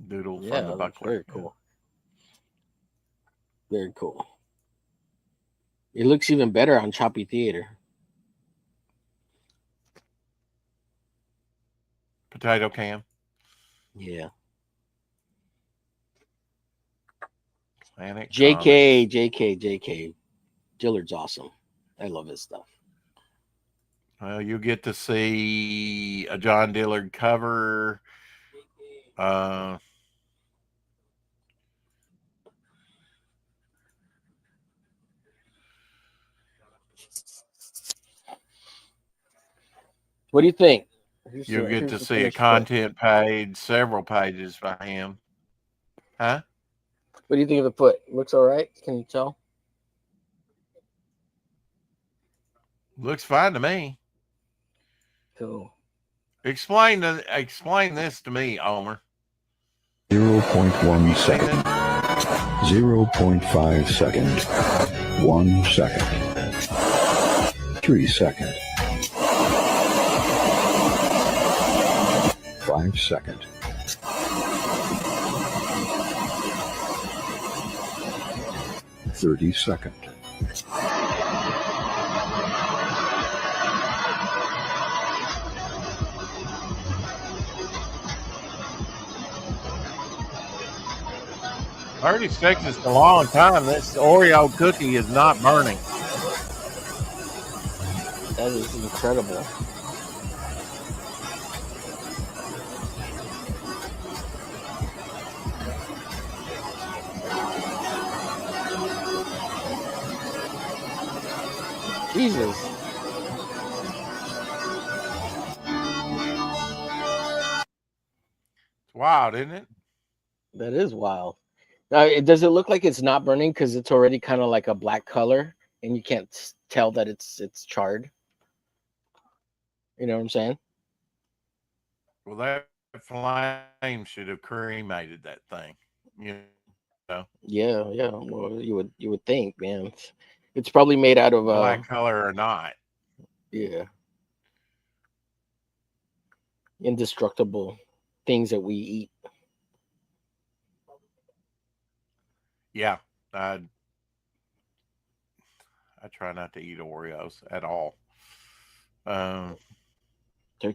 doodle Yeah, from the that looks buckler. very cool. Very cool. It looks even better on Choppy Theater. Potato Cam. Yeah. Planet JK, Comics. JK. Dillard's awesome. I love his stuff. Well, you get to see a John Dillard cover. What do you think? You get Here's to the see a finished foot. content page, several pages by him. Huh? What do you think of the foot? Looks all right. Can you tell? Looks fine to me. Cool. Explain this to me, Omer. 0.1 second. 0.5 second. 1 second. 3 second. 5 second. 30 second. $36 is a long time. This Oreo cookie is not burning. That is incredible. Jesus. It's wild, isn't it? That is wild. Now, does it look like it's not burning because it's already kind of like a black color and you can't tell that it's charred? You know what I'm saying? Well, that flame should have cremated that thing. You know, Yeah. Well, you would think, man. It's probably made out of black color or not. yeah, indestructible things that we eat. Yeah. I try not to eat Oreos at all. They're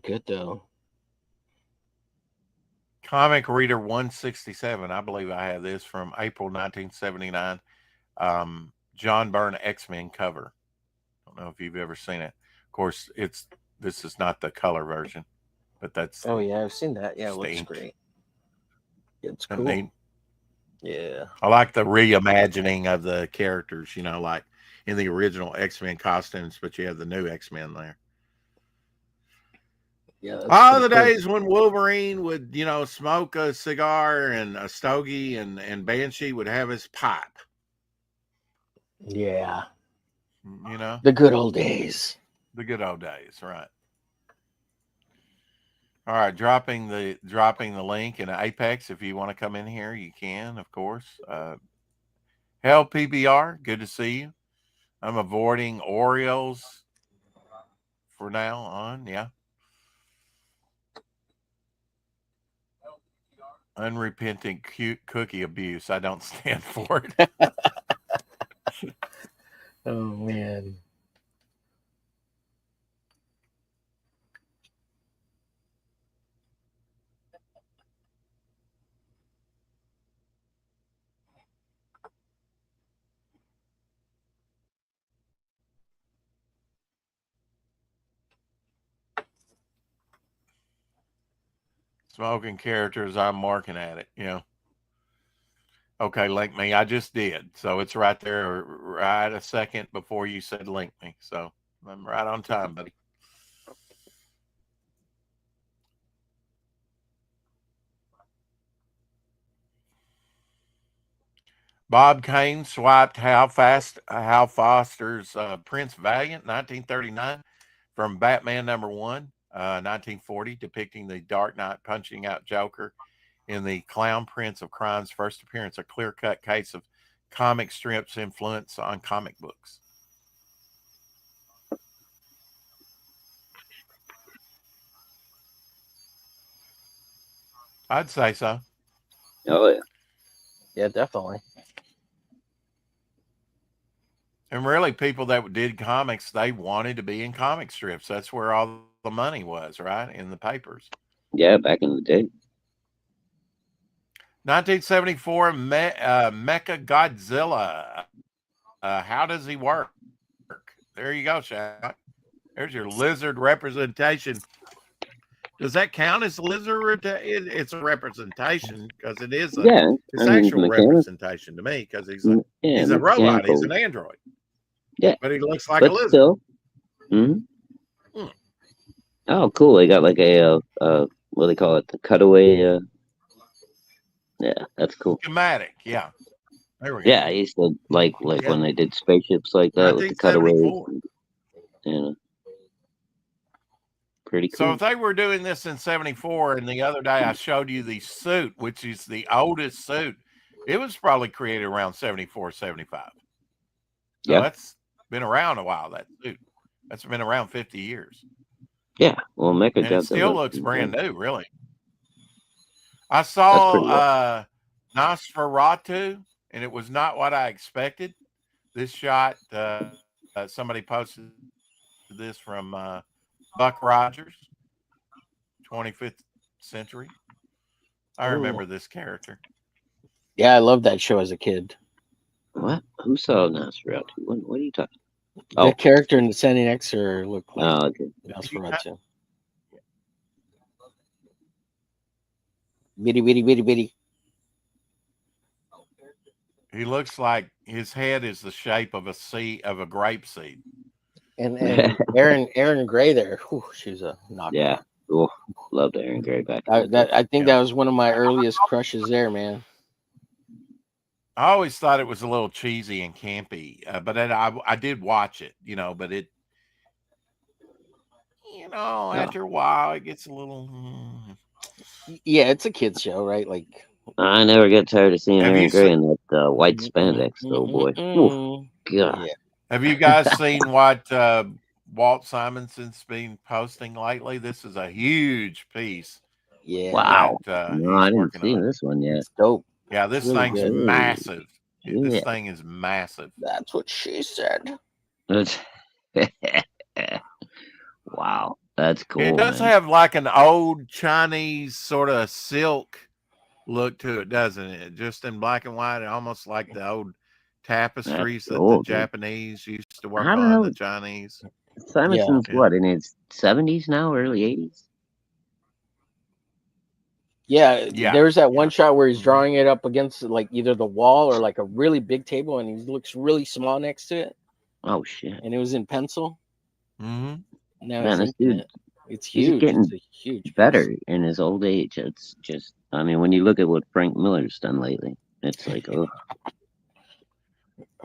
good though. Comic Reader 167. I believe I have this from April 1979. John Byrne X-Men cover. I don't know if you've ever seen it. Of course, this is not the color version, but that's Oh yeah, I've seen that. Yeah, it looks stink. great. It's I cool. mean, Yeah. I like the reimagining of the characters, like in the original X-Men costumes, but you have the new X-Men there. Yeah. All the days when Wolverine would, smoke a cigar and a stogie and Banshee would have his pipe. Yeah. The good old days. The good old days, right. All right, dropping the link in Apex. If you want to come in here, you can, of course. Hell PBR, good to see you. I'm avoiding Orioles for now on. Yeah. Unrepentant cookie abuse. I don't stand for it. Oh man. Smoking characters, I'm marking at it. Okay, link me. I just did. So it's right there, right a second before you said link me. So I'm right on time, buddy. Bob Kane swiped Hal Foster's Prince Valiant, 1939, from Batman #1, 1940, depicting the Dark Knight punching out Joker in the Clown Prince of Crime's first appearance, a clear-cut case of comic strips' influence on comic books. I'd say so. Oh yeah. Yeah, definitely. And really, people that did comics, they wanted to be in comic strips. That's where all the money was, right? In the papers. Yeah, back in the day. 1974, Mecha Godzilla. How does he work? There you go, Shaq. There's your lizard representation. Does that count as lizard? It's a representation because it is it's actual representation to me because he's a robot. He's an android. Yeah, but he looks like a lizard. Still. Mm-hmm. Oh, cool! They got like a what do they call it? The cutaway. Yeah, that's cool. Schematic. Yeah. There we go. Yeah, I used to like when they did spaceships like that with the cutaways. Pretty cool. So if they were doing this in 74, and the other day I showed you the suit, which is the oldest suit, it was probably created around 74, 75. So yeah, that's been around a while, that suit. That's been around 50 years. Yeah, well, Mecha and it still looks brand new, really. I saw Nosferatu, and it was not what I expected. This shot, somebody posted this from Buck Rogers, 25th Century. I remember this character. Yeah, I loved that show as a kid. What? Who saw Nosferatu? What are you talking about? The character in the Standing Xer looked like okay. Nosferatu. Bitty. He looks like his head is the shape of a grape seed. And Erin Gray there. Whew, she's a knockout. Yeah. Oh, loved Erin Gray back. I think that was one of my earliest crushes there, man. I always thought it was a little cheesy and campy, but I did watch it, but it, after a while, it gets a little. Yeah, it's a kid's show, right? Like, I never get tired of seeing Erin Gray in that white spandex, though, boy. Oh, God. Yeah. Have you guys seen what Walt Simonson's been posting lately? This is a huge piece. Yeah. Wow. No, I didn't see this one yet. It's dope. Yeah, this really thing's massive. Yeah. This thing is massive. That's what she said. Wow, that's cool. It does have like an old Chinese sort of silk look to it, doesn't it? Just in black and white, almost like the old tapestries that the Japanese used to work on, the Chinese. Simonson's what, in his 70s now, early 80s? Yeah, there's that one shot where he's drawing it up against like either the wall or like a really big table, and he looks really small next to it. Oh shit! And it was in pencil. Mm-hmm. Now man, it's huge. He's getting huge better in his old age. It's just, I mean, when you look at what Frank Miller's done lately, it's like, oh.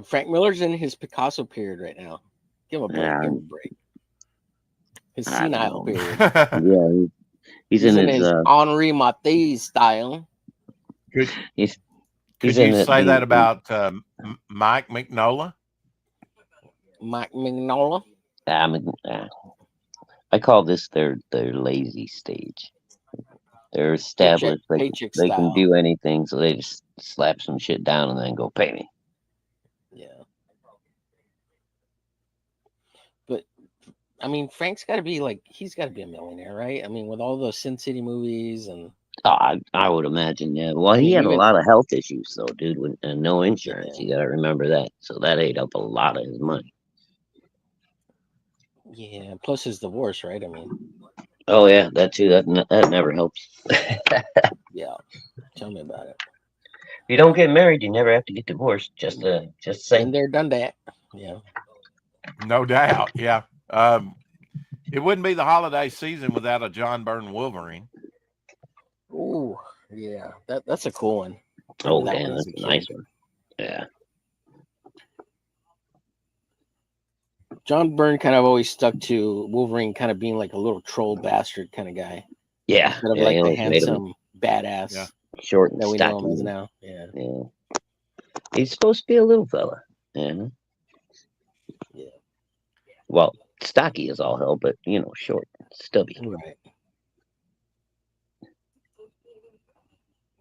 Frank Miller's in his Picasso period right now. Give him a break. Give him a break. His senile period. Yeah. He's in his Henri Matisse style. Could you say that about Mike Mignola? Mike Mignola? I call this their lazy stage. They're Paycheck, established. paycheck They can style. do anything, so they just slap some shit down and then go pay me. Yeah. But I mean, Frank's got to be like, he's got to be a millionaire, right? I mean, with all those Sin City movies and. I would imagine, yeah. Well, I he mean, had a even lot of health issues, though, dude, and no yeah, insurance. You got to remember that. So that ate up a lot of his money. yeah. Plus his divorce, right? I mean, Oh yeah, that too. That never helps. yeah. Tell me about it. If you don't get married, you never have to get divorced. Just saying. Been there, done that. Yeah. No doubt. Yeah. It wouldn't be the holiday season without a John Byrne Wolverine. Ooh, yeah. That's a cool one. Oh That damn, one as that's a a nice kid. one. Yeah. John Byrne kind of always stuck to Wolverine kind of being like a little troll bastard kind of guy. Yeah. Instead of Yeah, like he the always made him handsome badass Yeah. short and that we know him stocky. as now. Yeah. Yeah. He's supposed to be a little fella. Yeah. Yeah. Well, stocky is all hell, but short, stubby. Right.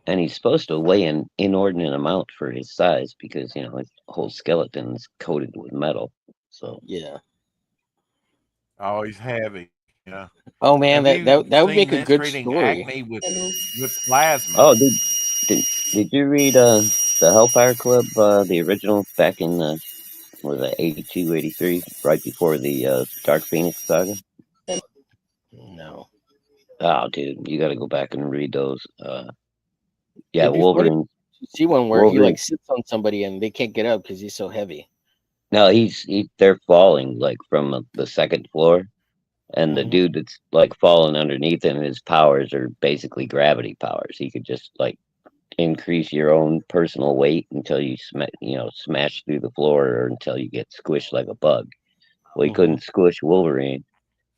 And he's supposed to weigh an inordinate amount for his size because his whole skeleton is coated with metal. So Yeah. Oh, he's heavy. Yeah. Oh man, Have that you would make seen a this? good Treating story. acne with plasma. oh, did you read the Hellfire Club, the original back in was it 82, 83, right before the Dark Phoenix saga? No. Oh, dude, you got to go back and read those. Yeah, It'd be funny Wolverine. to see one where he Wolverine. like sits on somebody and they can't get up because he's so heavy. No, they're falling like from the second floor, and the Mhm. dude that's like falling underneath him, his powers are basically gravity powers. He could just like increase your own personal weight until you smash through the floor or until you get squished like a bug. Well, he couldn't squish Wolverine,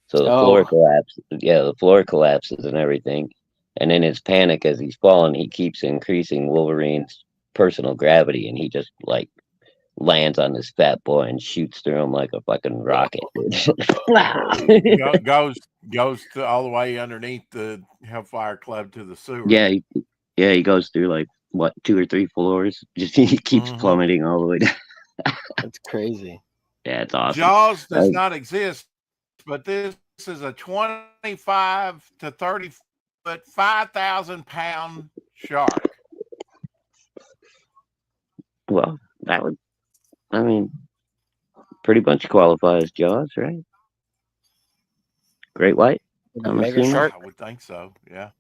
so the floor Oh, collapses. Yeah, the floor collapses and everything. And in his panic, as he's falling, he keeps increasing Wolverine's personal gravity, and he just like lands on this fat boy and shoots through him like a fucking rocket. Goes to all the way underneath the Hellfire Club to the sewer. Yeah, he goes through like what 2 or 3 floors. Just he keeps plummeting all the way down. that's crazy. Yeah, it's awesome. Jaws does not exist, but this is a 25 to 30 foot, 5,000 pound shark. Well, that would, I mean, pretty much qualify as Jaws, right? Great white. A I'm mega assuming. shark. I would think so. Yeah.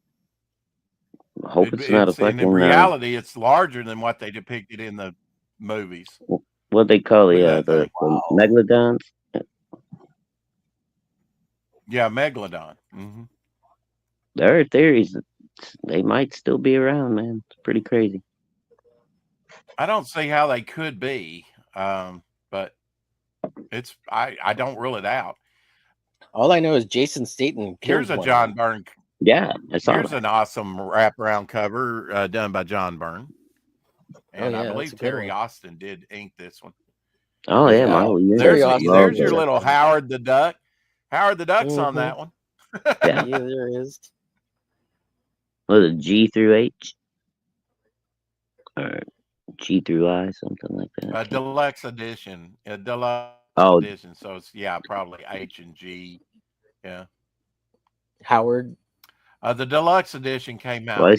I hope it's not a and fucking. in reality, it's larger than what they depicted in the movies. What they call Look the at that thing. megalodons. Yeah, megalodon. Mm-hmm. There are theories that they might still be around, man. It's pretty crazy. I don't see how they could be, but it's I don't rule it out. All I know is Jason Statham killed Here's a one. John Byrne. Yeah, I saw Here's that. an awesome wraparound cover done by John Byrne, and I believe Terry Austin did ink this one. Oh yeah, There's your little Howard the Duck. Howard the Duck's on that one. Yeah, there is. Was it G through H? Or G through I, something like that. A deluxe edition. Edition. So it's probably H and G. Yeah. Howard. The deluxe edition came out. Well,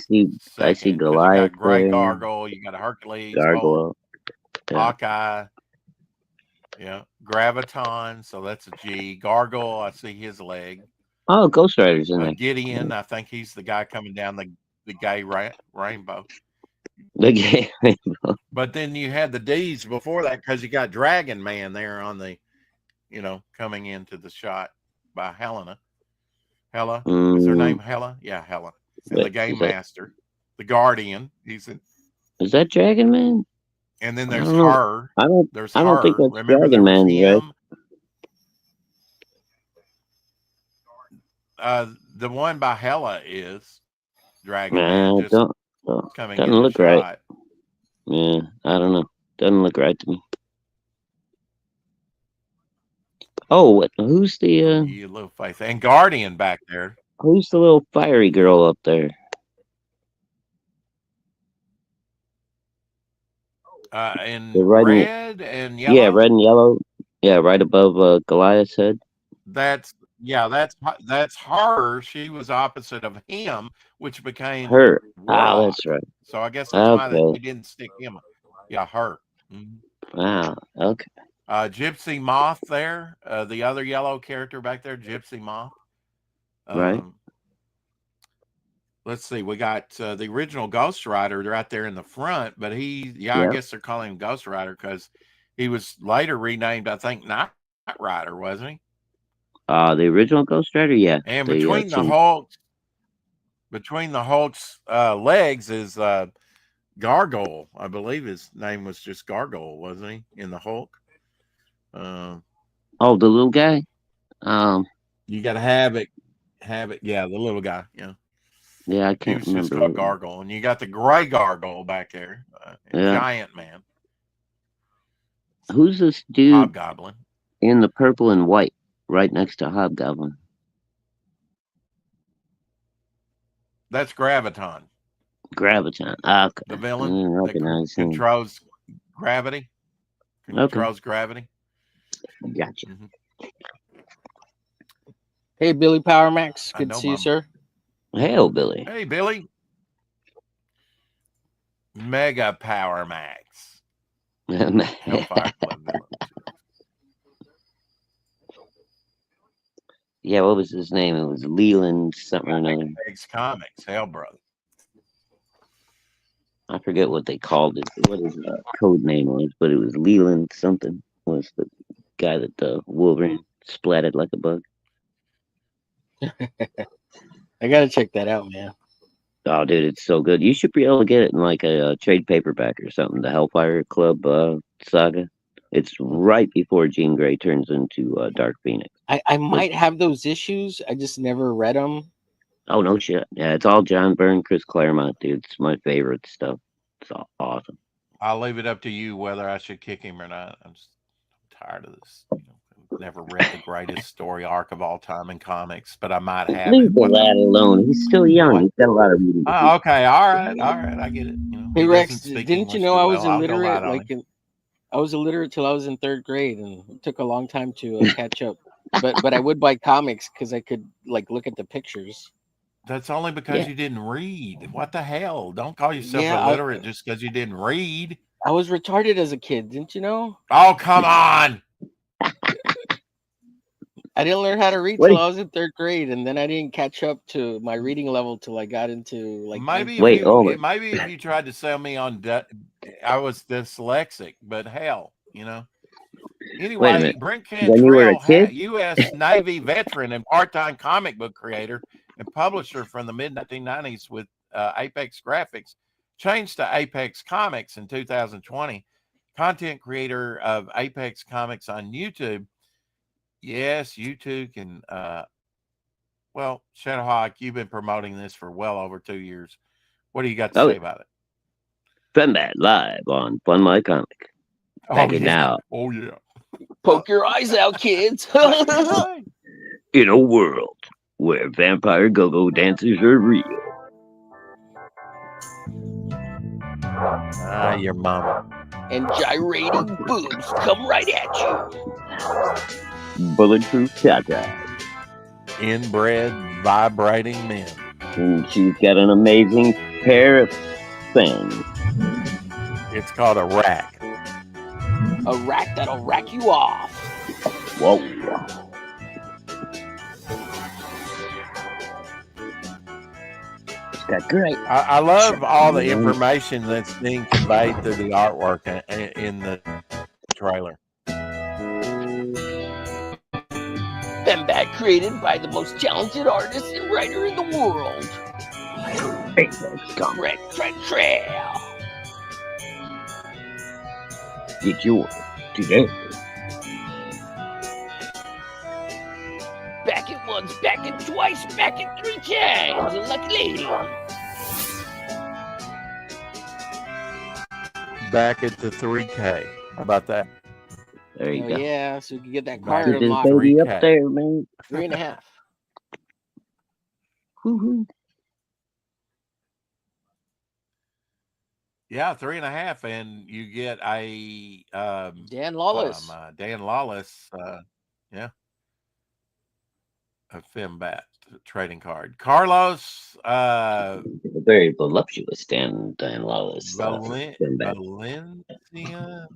I see Goliath. You got Gray Gargoyle, you got a Hercules, Gargoyle, Hawkeye, Graviton, so that's a G. Gargoyle, I see his leg. Oh, Ghost Rider's in there. Gideon, I think he's the guy coming down the gay rainbow. The gay rainbow. But then you had the D's before that because you got Dragon Man there on the, coming into the shot by Helena. Hela, was her name Hela? Yeah, Hela. And the Game Master, the Guardian. Is that Dragon Man? And then there's her. I don't think that's Remember, Dragon Man, right? The one by Hela is Dragon Man. Just coming doesn't in look the right. shot. Yeah, I don't know. Doesn't look right to me. Oh, who's the You little face. And Guardian back there. who's the little fiery girl up there? In The red and, red and yeah, yellow. red and yellow. Yeah, right above Goliath's head. That's her. She was opposite of him, which became Her. Warlock. That's right. So I guess that's why they Okay. didn't stick him. Yeah, her. Mhm. Wow. Okay. Gypsy Moth there, the other yellow character back there, Gypsy Moth. Right. Let's see, we got the original Ghost Rider right there in the front, but I Yep. guess they're calling him Ghost Rider because he was later renamed, I think, Night Rider, wasn't he? The original Ghost Rider, yeah. And They between the Hulk's legs is Gargoyle. I believe his name was just Gargoyle, wasn't he? In the Hulk. the little guy. You got Havoc, yeah, the little guy, yeah. Yeah, I He can't was just remember. called Gargoyle, and you got the gray Gargoyle back there, Yeah. Giant Man, Who's this dude Hobgoblin. in the purple and white, right next to Hobgoblin? That's Graviton, Graviton. Okay. the I villain didn't that recognize him. controls gravity. Controls gravity. Gotcha. Mhm. Hey, Billy Power Max. I Good know to see you, my- sir. Hail, Billy. Hey, Billy. Mega Power Max. Hellfire Club villain. Yeah, what was his name? It was Leland something or another. X Comics, Hell Brother. I forget what they called it. What his code name was, but it was Leland something. Was the guy that the Wolverine splatted like a bug. I gotta check that out, man. Oh, dude, it's so good. You should be able to get it in like a trade paperback or something. The Hellfire Club saga. It's right before Jean Grey turns into Dark Phoenix. I might have those issues. I just never read them. Oh, no shit. Yeah, it's all John Byrne, Chris Claremont, dude. It's my favorite stuff. It's all awesome. I'll leave it up to you whether I should kick him or not. I'm just tired of this. Never read the greatest story arc of all time in comics, but I might have Leave it. the lad alone. He's still young. What? He's got a lot of reading. Oh, okay, all right, I get it. Hey he Rex, doesn't speak didn't you English know too I was well. I'll go illiterate? light on him. I was illiterate till I was in 3rd grade, and it took a long time to catch up. But I would buy comics because I could look at the pictures. That's only because you didn't read. What the hell? Don't call yourself illiterate just because you didn't read. I was retarded as a kid, didn't you know? Oh, come on. I didn't learn how to read till I was in 3rd grade, and then I didn't catch up to my reading level till I got into maybe if you tried to sell me on I was dyslexic, but hell, Anyway, Brent Cantrell, U.S. Navy veteran and part-time comic book creator and publisher from the mid-1990s with Apex Graphics, changed to Apex Comics in 2020. Content creator of Apex Comics on YouTube. Yes, you too can. Shadowhawk, you've been promoting this for well over 2 years. What do you got to say about it? Fun that live on Fun My Comic. Back it now. Oh yeah. Poke your eyes out, kids. In a world where vampire go-go dancers are real. Your mama. And gyrating boobs come right at you. Bulletproof Tata. Inbred, vibrating men. And she's got an amazing pair of fangs. It's called a rack. A rack that'll rack you off. Whoa. It's got great. I love all the information that's being conveyed through the artwork in the trailer. Fembat created by the most talented artist and writer in the world. Brent Cantrell. Get yours today. Back it once, back it twice, back it 3 times. A lucky lady. Back at the 3K. How about that? There you go. Yeah, so you can get that Back card Get to this unlocked. baby up 3K. there, man. 3.5. Woo-hoo. Yeah, 3.5, and you get a Dan Lawless. Dan Lawless, yeah, a Fembat trading card. Carlos Very voluptuous Dan Lawless. Fembat. Valencia.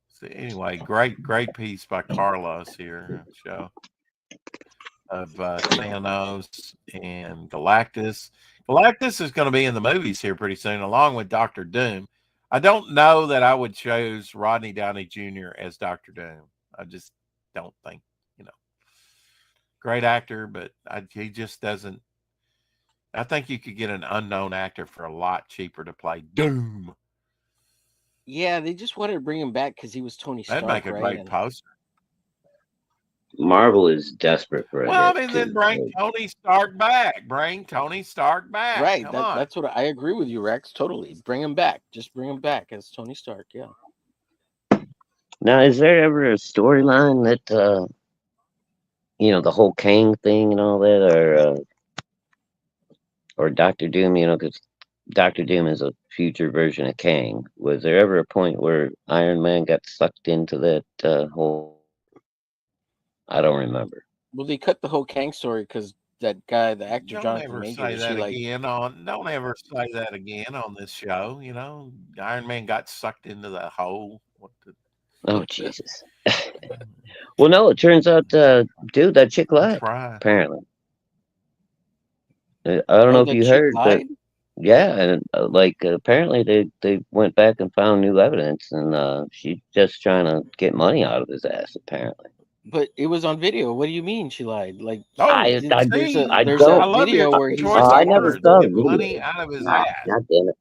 So anyway, great piece by Carlos here. Show of Thanos and Galactus. Galactus is going to be in the movies here pretty soon, along with Doctor Doom. I don't know that I would choose Rodney Downey Jr. as Doctor Doom. I just don't think, great actor, but he just doesn't. I think you could get an unknown actor for a lot cheaper to play Doom. Yeah, they just wanted to bring him back because he was Tony Stark. That'd make a great poster. Marvel is desperate for a Well, hit, I mean, then bring Tony Stark back. Right. Come on. That's what I agree with you, Rex. Totally. Bring him back. Just bring him back as Tony Stark. Yeah. Now, is there ever a storyline that the whole Kang thing and all that, or Doctor Doom? Because Doctor Doom is a future version of Kang. Was there ever a point where Iron Man got sucked into that whole? I don't remember. Well, they cut the whole Kang story because that guy, the actor Don't Jonathan ever Majors, say that again don't ever say that again on this show. Iron Man got sucked into the hole. Oh, Jesus. Well, no, it turns out, dude, that chick lied, apparently. I don't know if you heard, but yeah, and apparently they went back and found new evidence, and she's just trying to get money out of his ass, apparently. But it was on video. What do you mean she lied? Like, there's a video where he's I never saw the video. Money out of his ass. God damn it.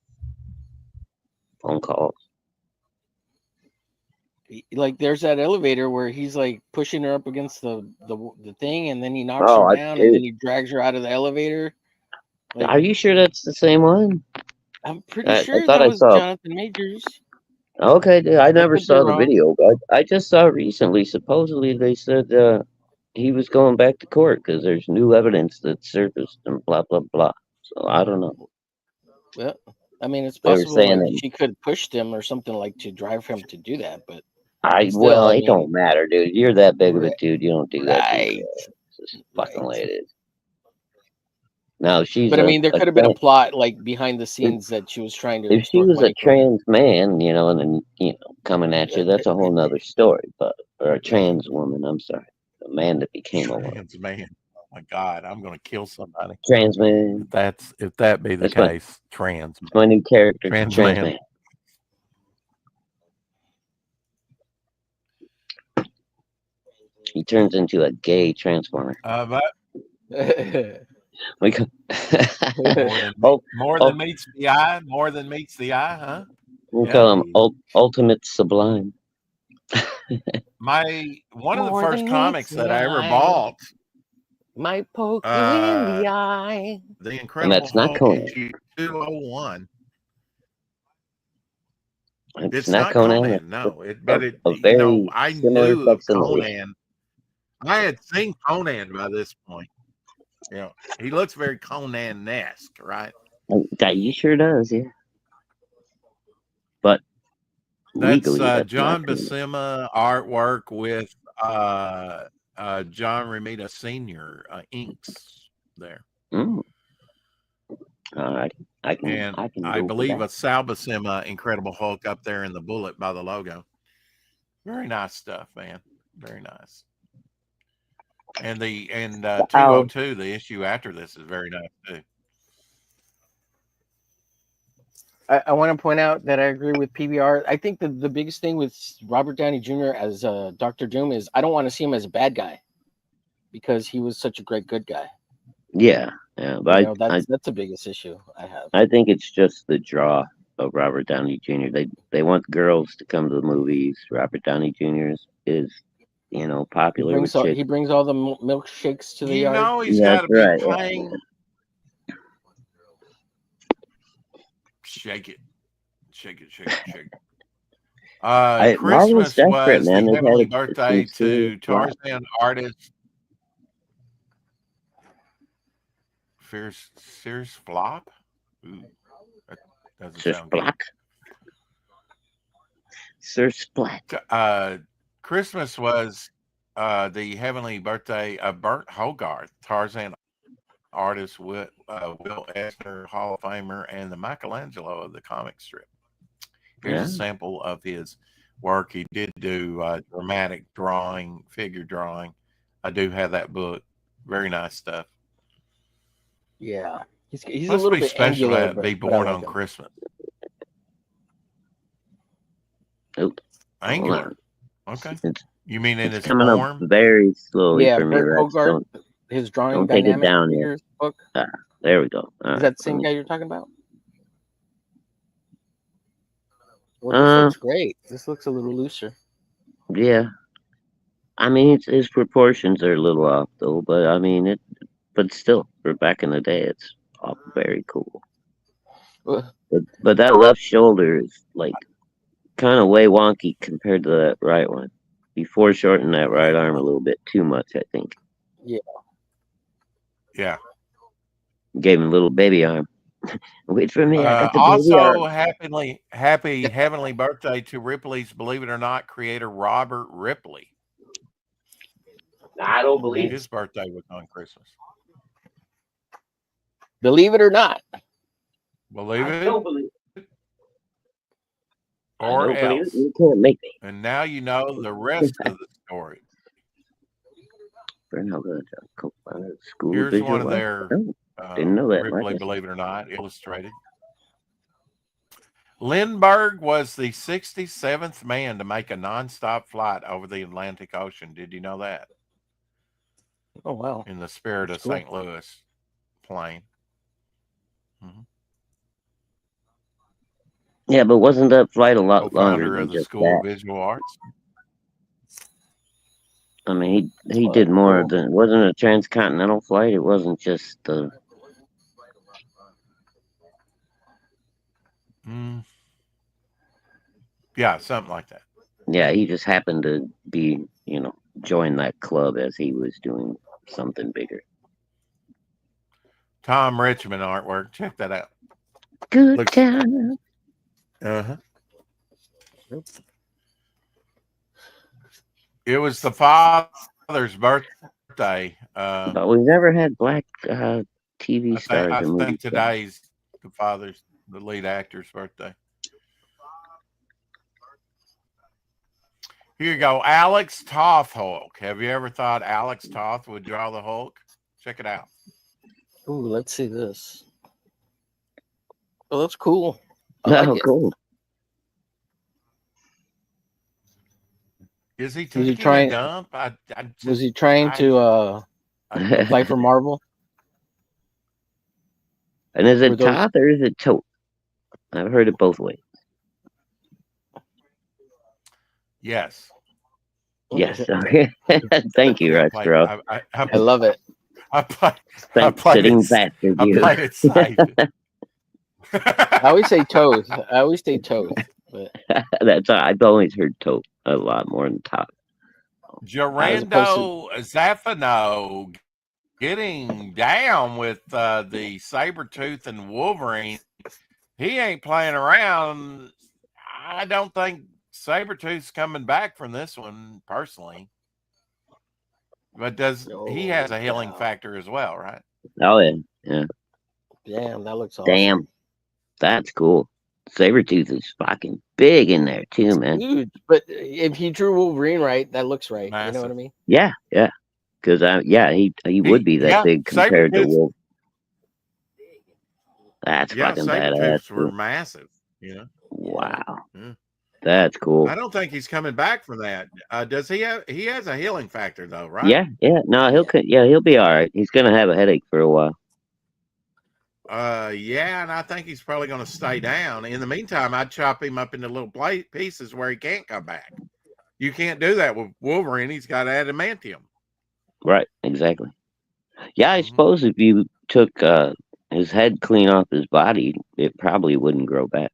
Phone calls. Like, there's that elevator where he's like pushing her up against the thing, and then he knocks her down, and then he drags her out of the elevator. Like, are you sure that's the same one? I'm pretty sure I thought that was I saw Jonathan Majors. Okay, dude, I never saw the wrong. video, but I just saw recently. Supposedly, they said he was going back to court because there's new evidence that surfaced and blah blah blah. So I don't know. Well, I mean, it's They were possible saying like that- she could have pushed him or something like to drive him to do that, but it don't matter, dude. You're that big of a dude. You don't do that. Right. It's just fucking the way it is. Now she's. But I mean, there could have been a plot like behind the scenes that she was trying to. If she was a trans man, and then coming at you, that's a whole nother story. Or a trans woman. I'm sorry, a man that became a woman. Trans man. Oh my God, I'm going to kill somebody. Trans man. If that be the case, trans. It's my new character. Trans man. He turns into a gay transformer. We can more than meets the eye. More than meets the eye, huh? We call him Ultimate Sublime. One of the first comics that I ever bought. Might poke you in the eye. The Incredible And that's not Hulk Conan. issue 201. It's not Conan. No, I knew Conan. I had seen Conan by this point. He looks very Conan-esque, right? He sure does, yeah. But that's John Buscema artwork with John Romita Sr. Inks there. All right, I believe a Sal Buscema Incredible Hulk up there in the bullet by the logo. Very nice stuff, man. Very nice. And 202, the issue after this, is very nice too. I want to point out that I agree with PBR. I think the biggest thing with Robert Downey Jr. as Dr. Doom is I don't want to see him as a bad guy because he was such a great good guy. Yeah, but that's the biggest issue I have. I think it's just the draw of Robert Downey Jr. They want girls to come to the movies. Robert Downey Jr. is popular. He brings all the milkshakes to the yard. He's got to be playing. Shake it. Marvel's Christmas desperate, was man. the They've heavenly had birthday some serious to flops. Tarzan artist Sears Flop. Ooh, that doesn't Sir sound good. Splat. Sir Splat. Christmas was the heavenly birthday of Bert Hogarth, Tarzan artist, Will Eisner, Hall of Famer, and the Michelangelo of the comic strip. Here's a sample of his work. He did do dramatic drawing, figure drawing. I do have that book. Very nice stuff. Yeah, he's a Must little be bit special angular, to be but I born like on him. Christmas. Oop. Angular. Okay. You mean in It's his coming up form? very slowly Yeah, for me, Bert Rex. Hogarth, his drawing don't take it dynamic down yet. figures book. There we go. All Is right, that the same guy you're talking about? Well, this looks great. This looks a little looser. Yeah. I mean, his proportions are a little off, though. But I mean, but still, for back in the day, it's all very cool. But that left shoulder is like kind of way wonky compared to that right one. He foreshortened that right arm a little bit too much, I think. Yeah. Yeah. Gave him a little baby arm. Wait for me. I got the baby Also, arm. happy heavenly birthday to Ripley's Believe It or Not creator Robert Ripley. I don't believe his birthday was on Christmas. Believe it or not. Believe it. Don't believe it. Or else. Believe it. You can't make me. And now you know the rest of the story. Here's one of their didn't know that. Ripley, Believe It or Not, illustrated. Lindbergh was the 67th man to make a nonstop flight over the Atlantic Ocean. Did you know that? Oh, wow. In the Spirit of St. Louis plane. Mm-hmm. Yeah, but wasn't that flight a lot longer Co-founder than of the just School that? of Visual Arts. I mean, he did more than, wasn't a transcontinental flight. It wasn't just the. Yeah, something like that. Yeah, he just happened to be, join that club as he was doing something bigger. Tom Richmond artwork. Check that out. Good time. Uh-huh. It was the father's birthday. But we've never had black TV stars. I think today's the lead actor's birthday. Here you go. Alex Toth Hulk. Have you ever thought Alex Toth would draw the Hulk? Check it out. Ooh, let's see this. Oh, that's cool. I like it. Cool. Is he taking a dump? Was he trying to apply for Marvel? And is it Toth or is it Toth? I've heard it both ways. Yes. Yes. Thank you, Rex, bro. I love it. I played it safe. I always say Toth. But that's I've always heard Toth a lot more than Toth. Gerando Zaffino getting down with the Sabretooth and Wolverine. He ain't playing around. I don't think Sabretooth's coming back from this one, personally. But he has a healing factor as well, right? Oh, yeah. Damn, that looks awesome. Damn. That's cool. Sabretooth is fucking big in there too, man. Huge. But if he drew Wolverine right, that looks right. Massive. You know what I mean? Yeah. Because he would be that big compared to Wolf. That's fucking badass. Were massive, Wow. Yeah. That's cool. I don't think he's coming back from that. Does he have? He has a healing factor though, right? Yeah. No, he'll be all right. He's gonna have a headache for a while. Yeah, and I think he's probably going to stay down. In the meantime, I'd chop him up into little pieces where he can't come back. You can't do that with Wolverine. He's got adamantium. Right, exactly. Yeah, I suppose if you took his head clean off his body, it probably wouldn't grow back.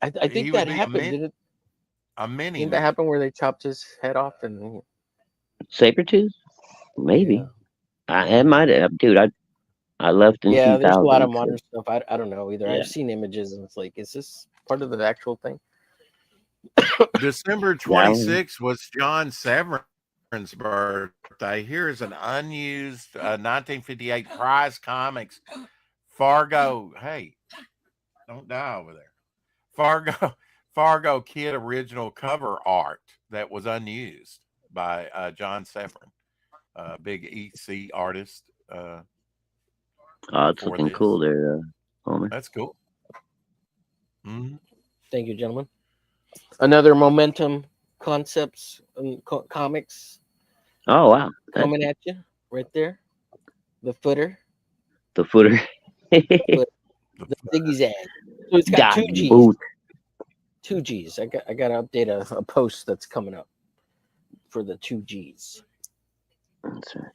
I He think would that be happened. Did a mini didn't that me. happen where they chopped his head off and Sabertooth? Maybe. yeah. It might have, dude. I left in Yeah, there's a lot 2000. of modern stuff. I don't know either. Yeah. I've seen images and it's like, is this part of the actual thing? December Yeah, 26th was John Severin's birthday. Here's an unused 1958 Prize Comics Fargo. Hey, don't die over there. Fargo Kid original cover art that was unused by John Severin, big EC artist. oh, it's looking cool there, Homer. That's cool. Mm-hmm. Thank you, gentlemen. Another Momentum Concepts comics Oh, wow. coming at you right there. The footer. The footer. The Ziggy Zag. So it's got Dot 2 G's. boot. 2 G's. I got to update a post that's coming up for the 2 G's. That's right.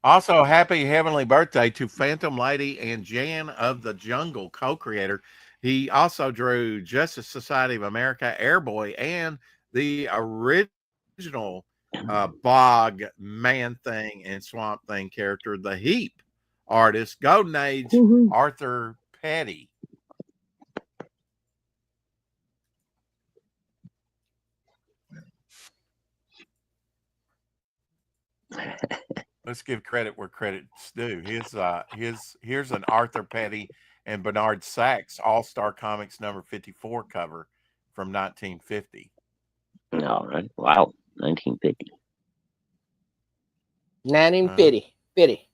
Also, happy heavenly birthday to Phantom Lady and Jan of the Jungle co-creator. He also drew Justice Society of America, Airboy, and the original Bog Man Thing and Swamp Thing character, the Heap artist, Golden Age Arthur Petty. Let's give credit where credit's due. Here's an Arthur Petty and Bernard Sachs All-Star Comics number 54 cover from 1950. All right. Wow. 1950. 1950.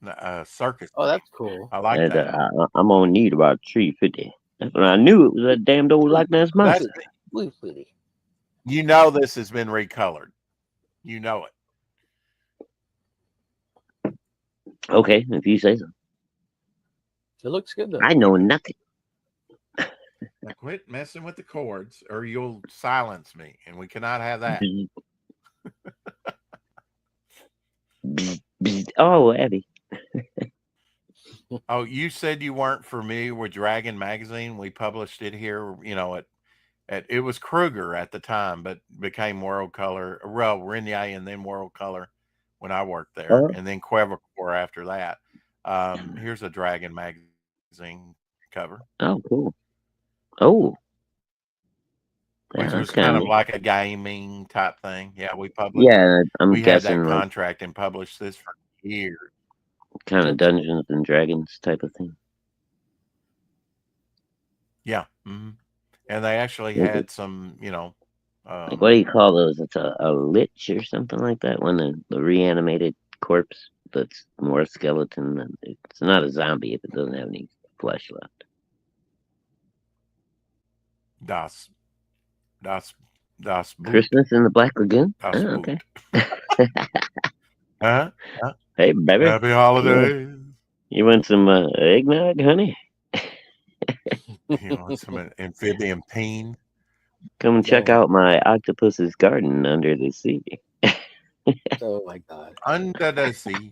Circus. Oh, that's cool. I like that. I'm gonna need about 350. That's when I knew it was that damned old Loch Ness monster. You know this has been recolored. You know it. Okay, if you say so. It looks good though. I know nothing. Now quit messing with the cords, or you'll silence me, and we cannot have that. Oh, Eddie. Oh, you said you weren't familiar with Dragon magazine. We published it here. You know, at it was Kruger at the time, but became World Color. Well, Renier and then World Color when I worked there, and then Quevacor after that. Here's a Dragon magazine cover. Oh, cool. Oh, Which was kind of like a gaming type thing. Yeah, we published. Yeah, I'm guessing had that contract and published this for years. Kind of Dungeons and Dragons type of thing. Yeah, and they actually had some, you know. Like, what do you call those? It's a lich or something like that. When the reanimated corpse that's more skeleton than it's not a zombie if it doesn't have any flesh left. Das Christmas in the Black Lagoon. Das okay. Huh? Hey, baby. Happy holidays. You want some eggnog, honey? You want some amphibian peen? Come and check out my octopus's garden under the sea. Oh my God. Under the sea.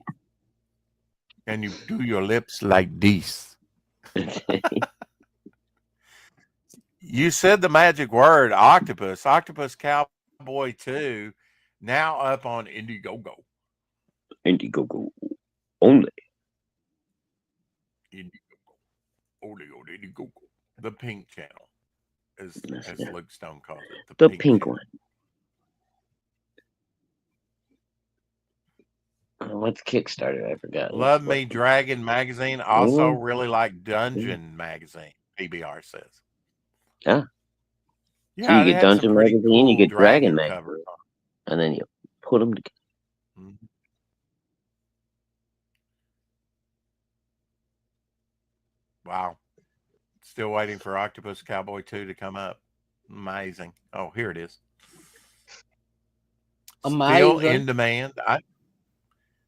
And you do your lips like this. You said the magic word, octopus. Octopus Cowboy 2, now up on Indiegogo. Indiegogo only. Indiegogo. The pink channel, as Luke Stone calls it. The pink one. What's Kickstarter? I forgot. Love Me Dragon magazine. Also really like Dungeon magazine, PBR says. Yeah. Yeah, so you get Dungeon magazine, cool you get Dragon magazine, cover. And then you put them together. Mm-hmm. Wow. Still waiting for Octopus Cowboy 2 to come up. Amazing. Oh, here it is. Amazing. Still in demand.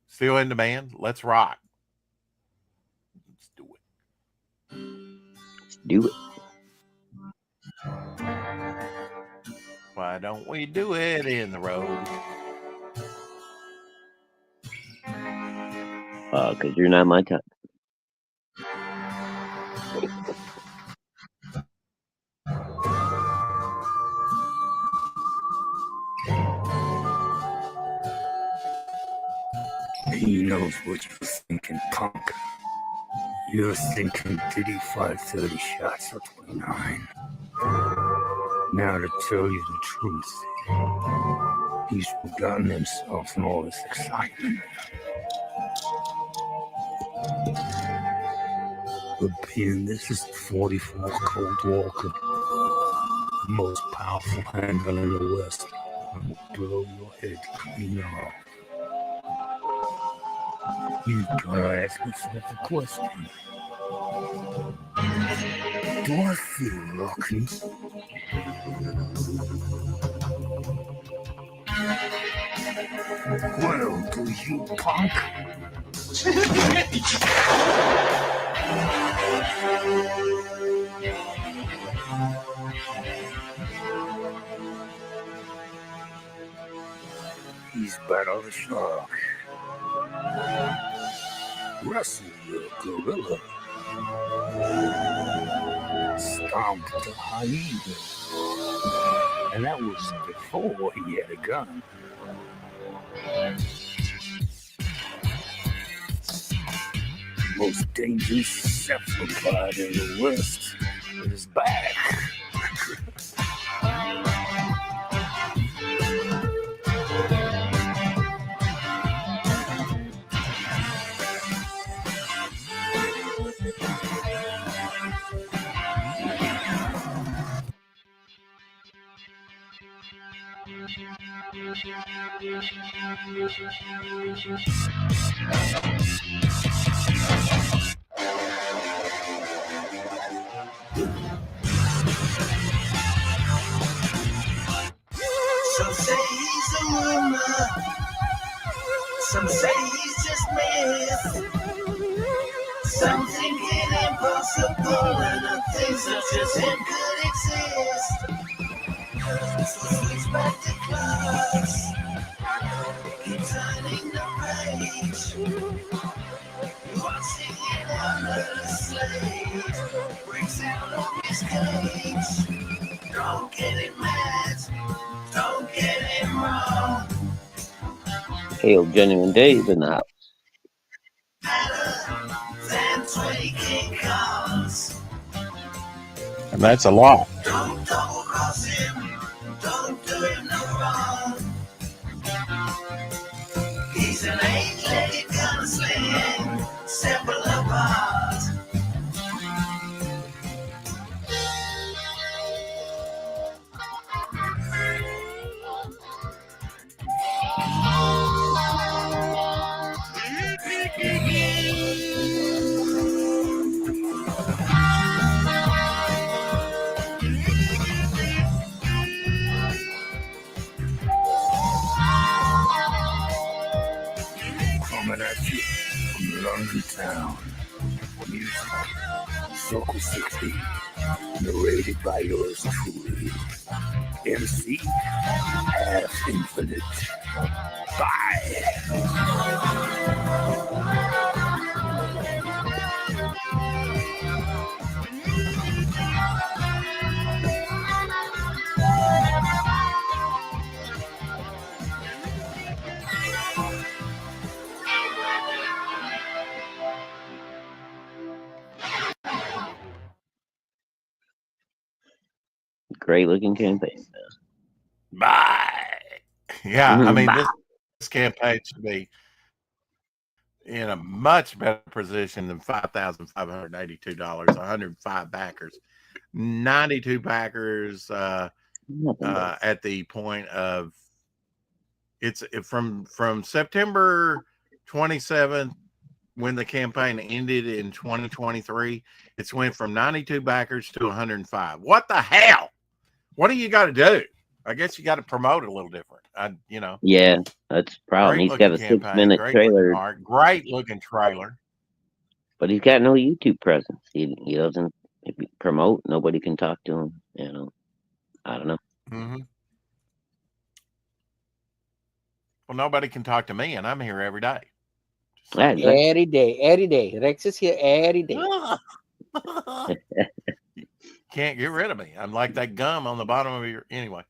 Still in demand. Let's rock. Let's do it. Let's do it. Why don't we do it in the road? Because you're not my type. He knows what you're thinking, punk. You're thinking, did he fire 30 shots or 29? Now, to tell you the truth, he's forgotten himself in all this excitement. But being this is the 44 Colt Walker, the most powerful handgun in the West, I will blow your head clean off. You've got to ask yourself a question. Do I feel lucky? Well, do you, punk? He's better the shark. Russ, the gorilla. Stomped the hyena. And that was before he had a gun. Most dangerous cephalopod in the West is back. Some say he's a rumor, some say he's just myth. Some think it impossible and things such as him could exist. So switch back to class, keep turning the page, watching it under the slate, breaks out on his cage. Don't get it mad, don't get it wrong. Hail Genuine Dave in the house. Than 20 King Kongs. And that's a lot. Don't double cross him, don't do him no wrong. He's an 8-legged gunsling, several apart. Coming at you from London town. Music, Circle 60, narrated by yours truly. MC, Half Infinite. Bye. Great looking campaign. Bye. Yeah, I mean, this campaign should be in a much better position than $5,582, 105 backers, 92 backers at the point of it's from September 27th when the campaign ended in 2023. It's went from 92 backers to 105. What the hell? What do you got to do? I guess you got to promote it a little different. Yeah, that's the problem. He's got a 6-minute trailer. Great looking trailer. But he's got no YouTube presence. He doesn't promote. Nobody can talk to him. I don't know. Mm-hmm. Well, nobody can talk to me, and I'm here every day. Every day. Rex is here every day. Can't get rid of me. I'm like that gum on the bottom of your. Anyway,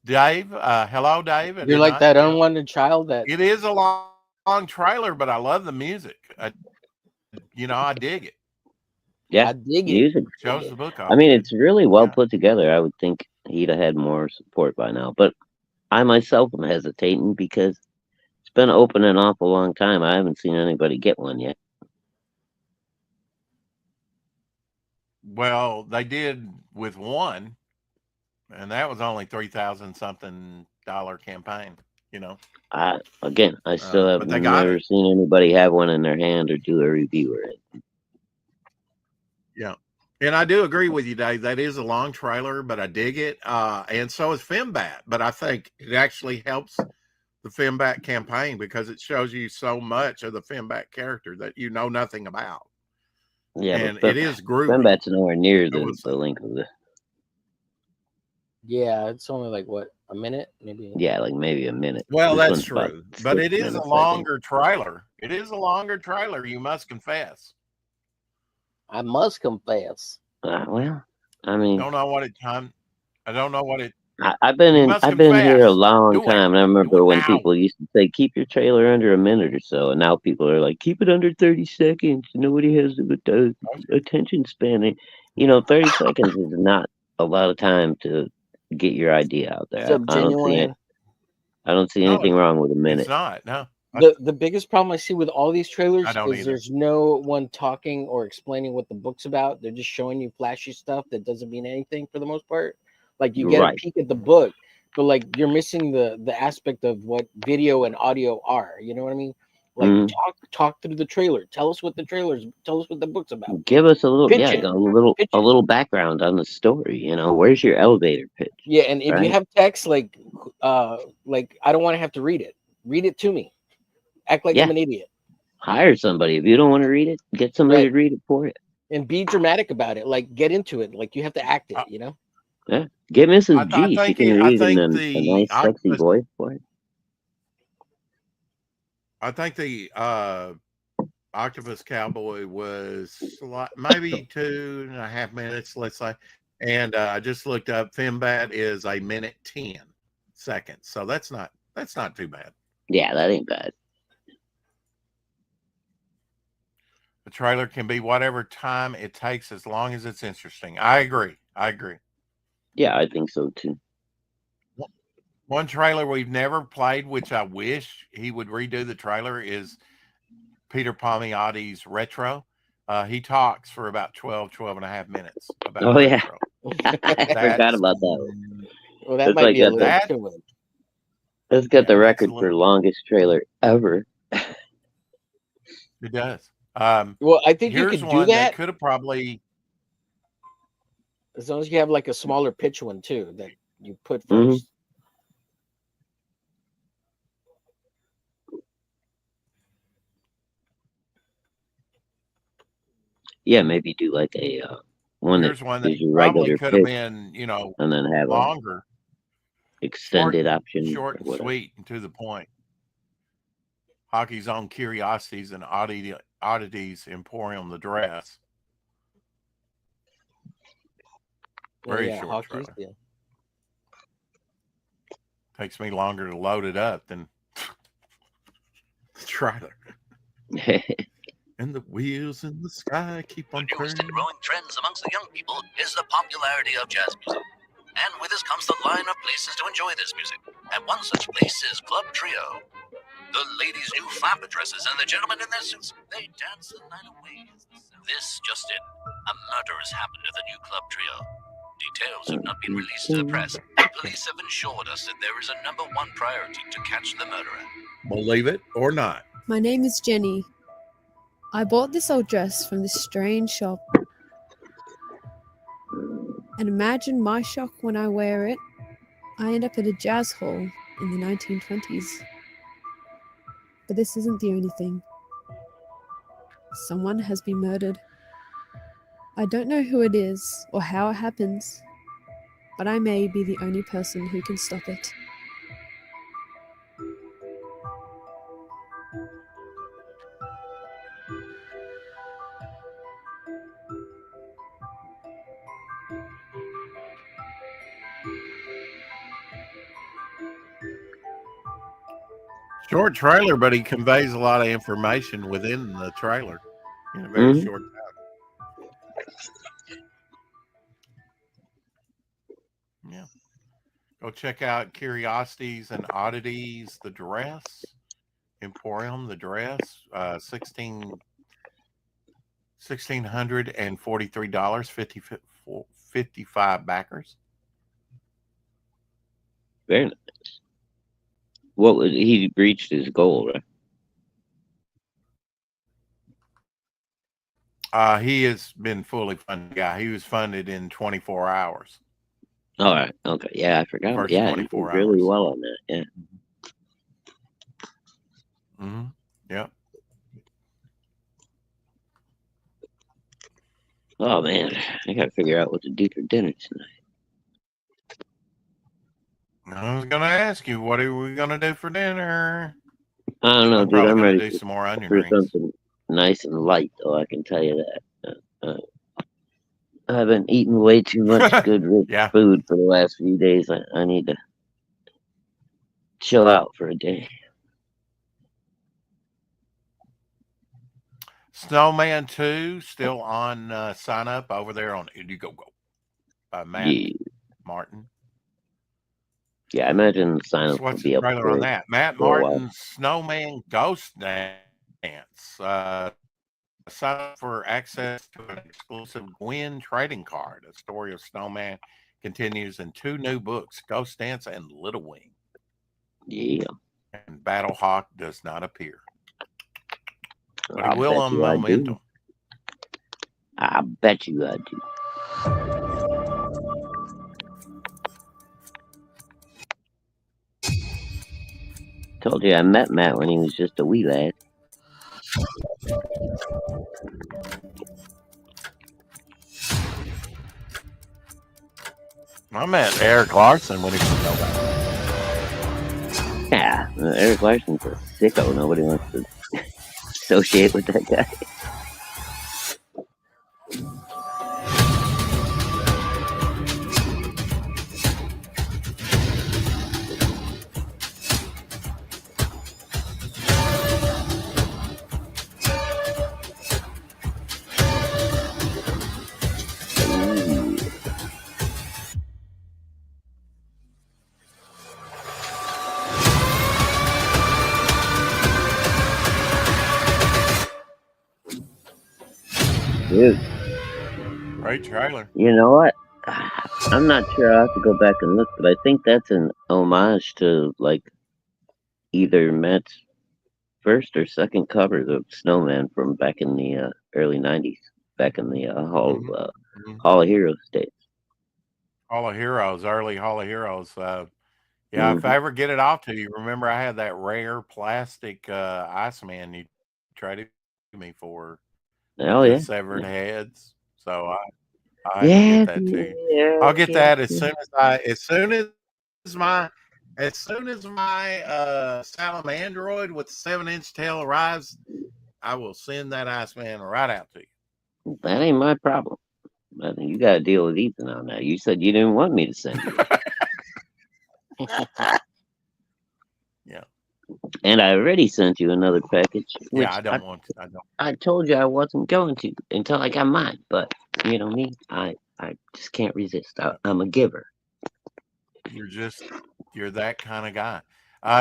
Dave. Hello, Dave. I You're did like not. that unwanted child that It is a long trailer, but I love the music. I dig it. Yeah, I dig it. music. Shows the book I off mean, good. it's really well Yeah. put together. I would think he'd have had more support by now, but I myself am hesitating because it's been open an awful long time. I haven't seen anybody get one yet. Well, they did with one, and that was only $3,000 something campaign. I still have But they got never it. seen anybody have one in their hand or do a review of it. Yeah. And I do agree with you, Dave. That is a long trailer, but I dig it. And so is Fembat. But I think it actually helps the Fembat campaign because it shows you so much of the Fembat character that you know nothing about. Yeah, And but it is groovy. Fembat's nowhere near I will the say. length of this. Yeah, it's only like what, a minute, maybe. Yeah, like maybe a minute. Well, This that's one's about true. But 6 it is a minutes, I think. longer trailer. It is a longer trailer, you must confess. I must confess. Well, I mean, Don't know what it time. I don't know what it. I've been You in. must I've been here a confess. long Do it. time, and I Do remember it when now. people used to say, "Keep your trailer under a minute or so," and now people are like, "Keep it under 30 seconds." Nobody has the attention span. 30 seconds is not a lot of time to get your idea out there. So I don't see it. genuine. I don't see No, anything wrong with a it's minute. not. No, The biggest problem I see with all these trailers I don't is either. there's no one talking or explaining what the book's about. They're just showing you flashy stuff that doesn't mean anything for the most part. Like you get a Right. peek at the book, but like you're missing the aspect of what video and audio are. You know what I mean? Like Mhm. talk through the trailer. Tell us what the book's about. Give us a little, Pitch yeah, it. a little, Pitch a it. little background on the story. Where's your elevator pitch? Yeah, and if you Right. have text, like I don't want to have to read it. Read it to me. Act like Yeah. I'm an idiot. Hire somebody. If you don't want to read it, get somebody Right. to read it for you. And be dramatic about it. Like get into it. Like you have to act it, I, you know? Yeah. Get Mrs. I G. She think can I read it in think a the nice, sexy octopus. voice for you. I think the Octopus Cowboy was maybe 2.5 minutes, let's say. And I just looked up. Fembat is 1:10. So that's not too bad. Yeah, that ain't bad. The trailer can be whatever time it takes as long as it's interesting. I agree. Yeah, I think so too. One trailer we've never played, which I wish he would redo the trailer, is Peter Palmiotti's Retro. He talks for about 12.5 minutes about Oh, yeah. Retro. I forgot about that one. Well, that It's might like be a got little that- too much. It's got the Yeah, that's record a for little- longest trailer ever. It does. Well, I think you Here's could do one that could have probably. as long as you have like a smaller pitch one too that you put Mhm. first. Yeah, maybe do like a one that Here's one that is your probably regular could have pitch, been, and then have a longer, extended option. short or and whatever. sweet, and to the point. Hockey's Own Curiosities and Oddities Emporium, the dress. Very short Hockey's, trailer. yeah. Takes me longer to load it up than the trailer. And the wheels in the sky keep on The newest and turning. growing trends amongst the young people is the popularity of jazz music. And with this comes the line of places to enjoy this music. And one such place is Club Trio. The ladies' new flapper dresses and the gentlemen in their suits, they dance the night away. This just in. A murder has happened at the new Club Trio. Details have not been released to the press. Police have assured us that there is a number one priority to catch the murderer. Believe it or not. My name is Jenny. I bought this old dress from this strange shop. And imagine my shock when I wear it. I end up at a jazz hall in the 1920s. But this isn't the only thing. Someone has been murdered. I don't know who it is or how it happens, but I may be the only person who can stop it. Short trailer, but he conveys a lot of information within the trailer in a very short time. Yeah. Go check out Curiosities and Oddities, The Dress, Emporium, The Dress, $1,643, 55 backers. Very nice. What was he reached his goal, right? He has been fully funded. Yeah, he was funded in 24 hours. All right. Okay. Yeah, I forgot. First Yeah, 24 he did really hours. well on that. Yeah. Mm-hmm. Yeah. Oh man, I gotta figure out what to do for dinner tonight. I was gonna ask you, what are we gonna do for dinner? I don't know, I'm dude. probably I'm gonna ready do some more onion for rings. something nice and light, though. I can tell you that. I've been eating way too much good rich Yeah. food for the last few days. I need to chill out for a day. Snowman 2 still on sign up over there on Indiegogo by Matt Martin. Yeah, I imagine the sign up will What's be the up trailer on that? Matt for a while. Martin's Snowman Ghost Dance. Sign up for access to an exclusive Gwen trading card. The story of Snowman continues in 2 new books, Ghost Dance and Little Wing. Yeah. And Battlehawk does not appear. But I'll he will bet on you I Momentum. do. I bet you I do. Told you I met Matt when he was just a wee lad. I met Eric Larson when he was nobody. Yeah, Eric Larson's a sicko. Nobody wants to associate with that guy. Dude. Great trailer. You know what? I'm not sure. I'll have to go back and look, but I think that's an homage to like either Matt's first or second cover of Snowman from back in the early '90s, back in the Hall of Heroes days. Hall of Heroes, early Hall of Heroes. Yeah, if I ever get it off to you, remember I had that rare plastic Iceman you traded me for the severed heads. So I had to get that to you. I'll get that as soon as my Salamandroid with the 7-inch tail arrives. I will send that Iceman right out to you. That ain't my problem. I think you got to deal with Ethan on that. You said you didn't want me to send you. Yeah. And I already sent you another package. Which I don't want to. I told you I wasn't going to until I got mine. But you know me, I just can't resist. I'm a giver. You're that kind of guy.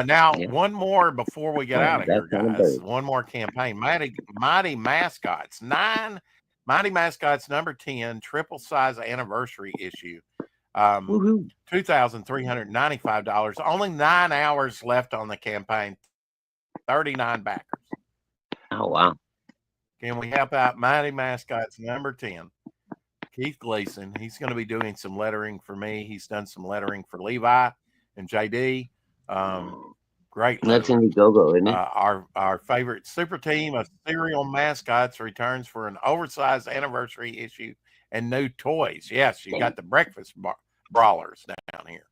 Now, one more before we get out of here, guys. One more campaign. Mighty Mascots. 9 Mighty Mascots number 10, triple size anniversary issue. $2,395. Only 9 hours left on the campaign. 39 backers. Oh wow. Can we help out Mighty Mascots number 10? Keith Gleason. He's going to be doing some lettering for me. He's done some lettering for Levi and JD. Great. That's Indiegogo, isn't it? Our favorite super team of serial mascots returns for an oversized anniversary issue and new toys. Yes, you got the breakfast brawlers down here.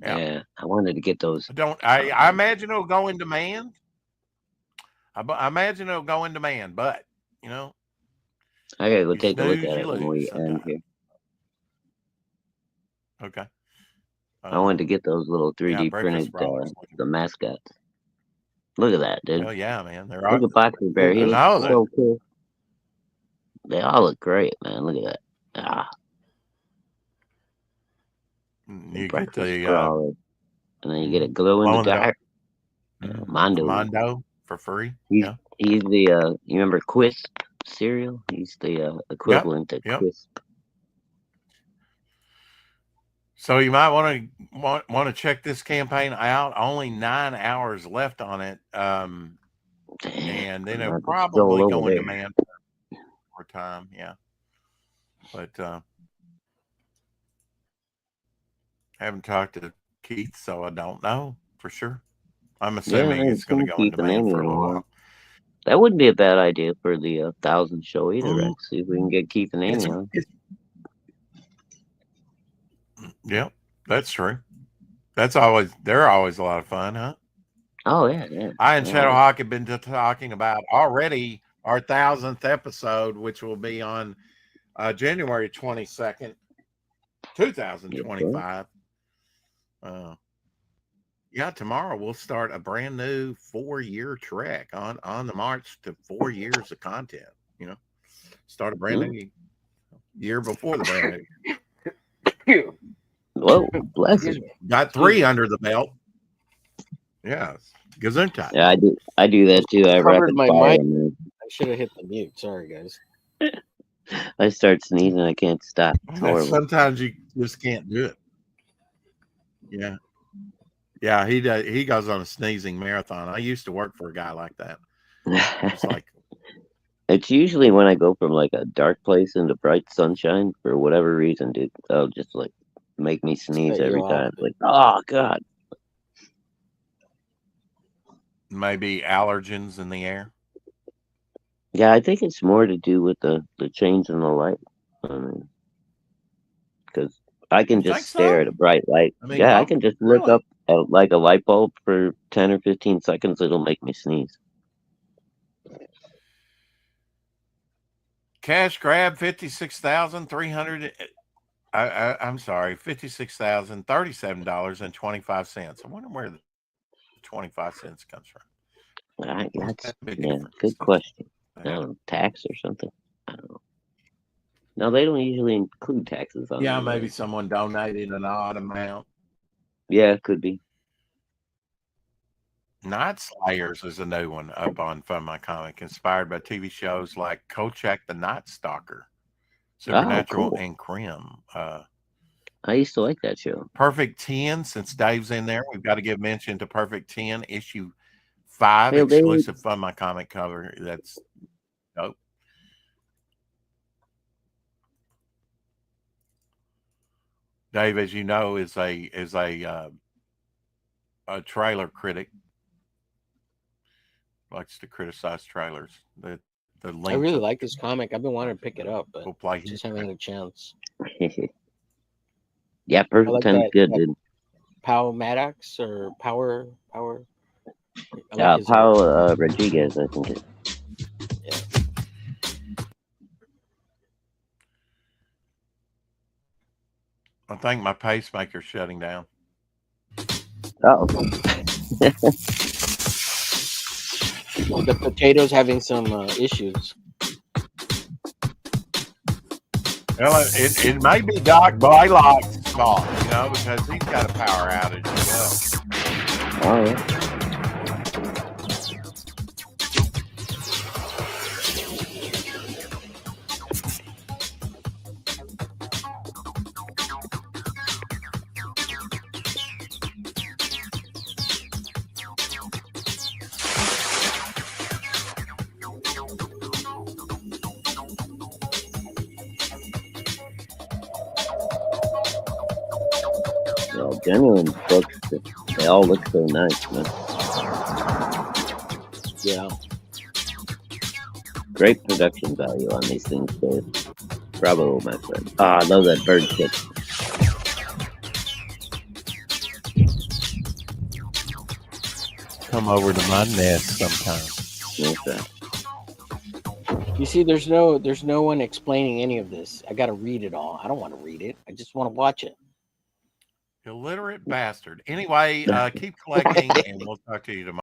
Yeah, I wanted to get those. I imagine it'll go in demand. I imagine it'll go in demand, but you know, I gotta go take a look at it when we end here. Okay. I wanted to get those little 3D printed the mascots. Look at that, dude. Hell yeah, man. They're Look at Boxer Bear. He I looks know so cool. They all look great, man. Look at that. You get Breakfast the crawler. And then you get a glow in the dark. Mondo. Mondo for free. He's the you remember Quisp cereal? He's the equivalent to Quisp. So you might want to check this campaign out. Only 9 hours left on it, and then it'll probably go in demand for time. Yeah, but haven't talked to Keith, so I don't know for sure. I'm assuming it's going to go in demand for a little while. That wouldn't be a bad idea for the 1,000 show either, Rex. See if we can get Keith and Amy on. Yeah, that's true. They're always a lot of fun, huh? Oh yeah. I and Shadowhawk have been talking about already our 1,000th episode, which will be on January 22nd, 2025. Yeah, tomorrow we'll start a brand new 4-year trek on the march to 4 years of content. You know, start a brand new year before the brand new. Whoa, bless you. Got 3 under the belt. Yeah, gesundheit. Yeah, I do that too. I covered my mic. I should have hit the mute. Sorry, guys. I start sneezing. I can't stop. Sometimes you just can't do it. Yeah. Yeah, he does. He goes on a sneezing marathon. I used to work for a guy like that. It's like it's usually when I go from like a dark place into bright sunshine for whatever reason, dude. They'll just like make me sneeze every time. Like, oh god. Maybe allergens in the air. Yeah, I think it's more to do with the change in the light. Because I can just stare at a bright light. I can just look up at like a light bulb for 10 or 15 seconds. It'll make me sneeze. Cash grab $56,300. I'm sorry, $56,037.25. I wonder where the 25 cents comes from. Good question. I don't know, tax or something. I don't know. No, they don't usually include taxes on. Yeah, maybe someone donated an odd amount. Yeah, it could be. Night Slayers is a new one up on Fun My Comic, inspired by TV shows like Kolchak the Night Stalker, Supernatural, and Crim. I used to like that show. Perfect 10, since Dave's in there, we've got to give mention to Perfect 10, issue 5, exclusive Fun My Comic cover. That's dope. Dave, as you know, is a trailer critic. Likes to criticize trailers. The link. I really like this comic. I've been wanting to pick it up, but we'll just haven't had a chance. Yeah, Perfect 10 is good, dude. Powell Maddox or Power. Yeah, Powell Rodriguez, I think it. Yeah. I think my pacemaker's shutting down. The potato's having some issues. Well, it may be Doc Blaylock's fault, because he's got a power outage as well. Oh, yeah. Genuine books, they all look so nice, man. Yeah. Great production value on these things, Dave. Bravo, my friend. I love that bird shit. Come over to my nest sometime. Okay. You see, there's no one explaining any of this. I got to read it all. I don't want to read it. I just want to watch it. Illiterate bastard. Anyway, keep collecting, and we'll talk to you tomorrow.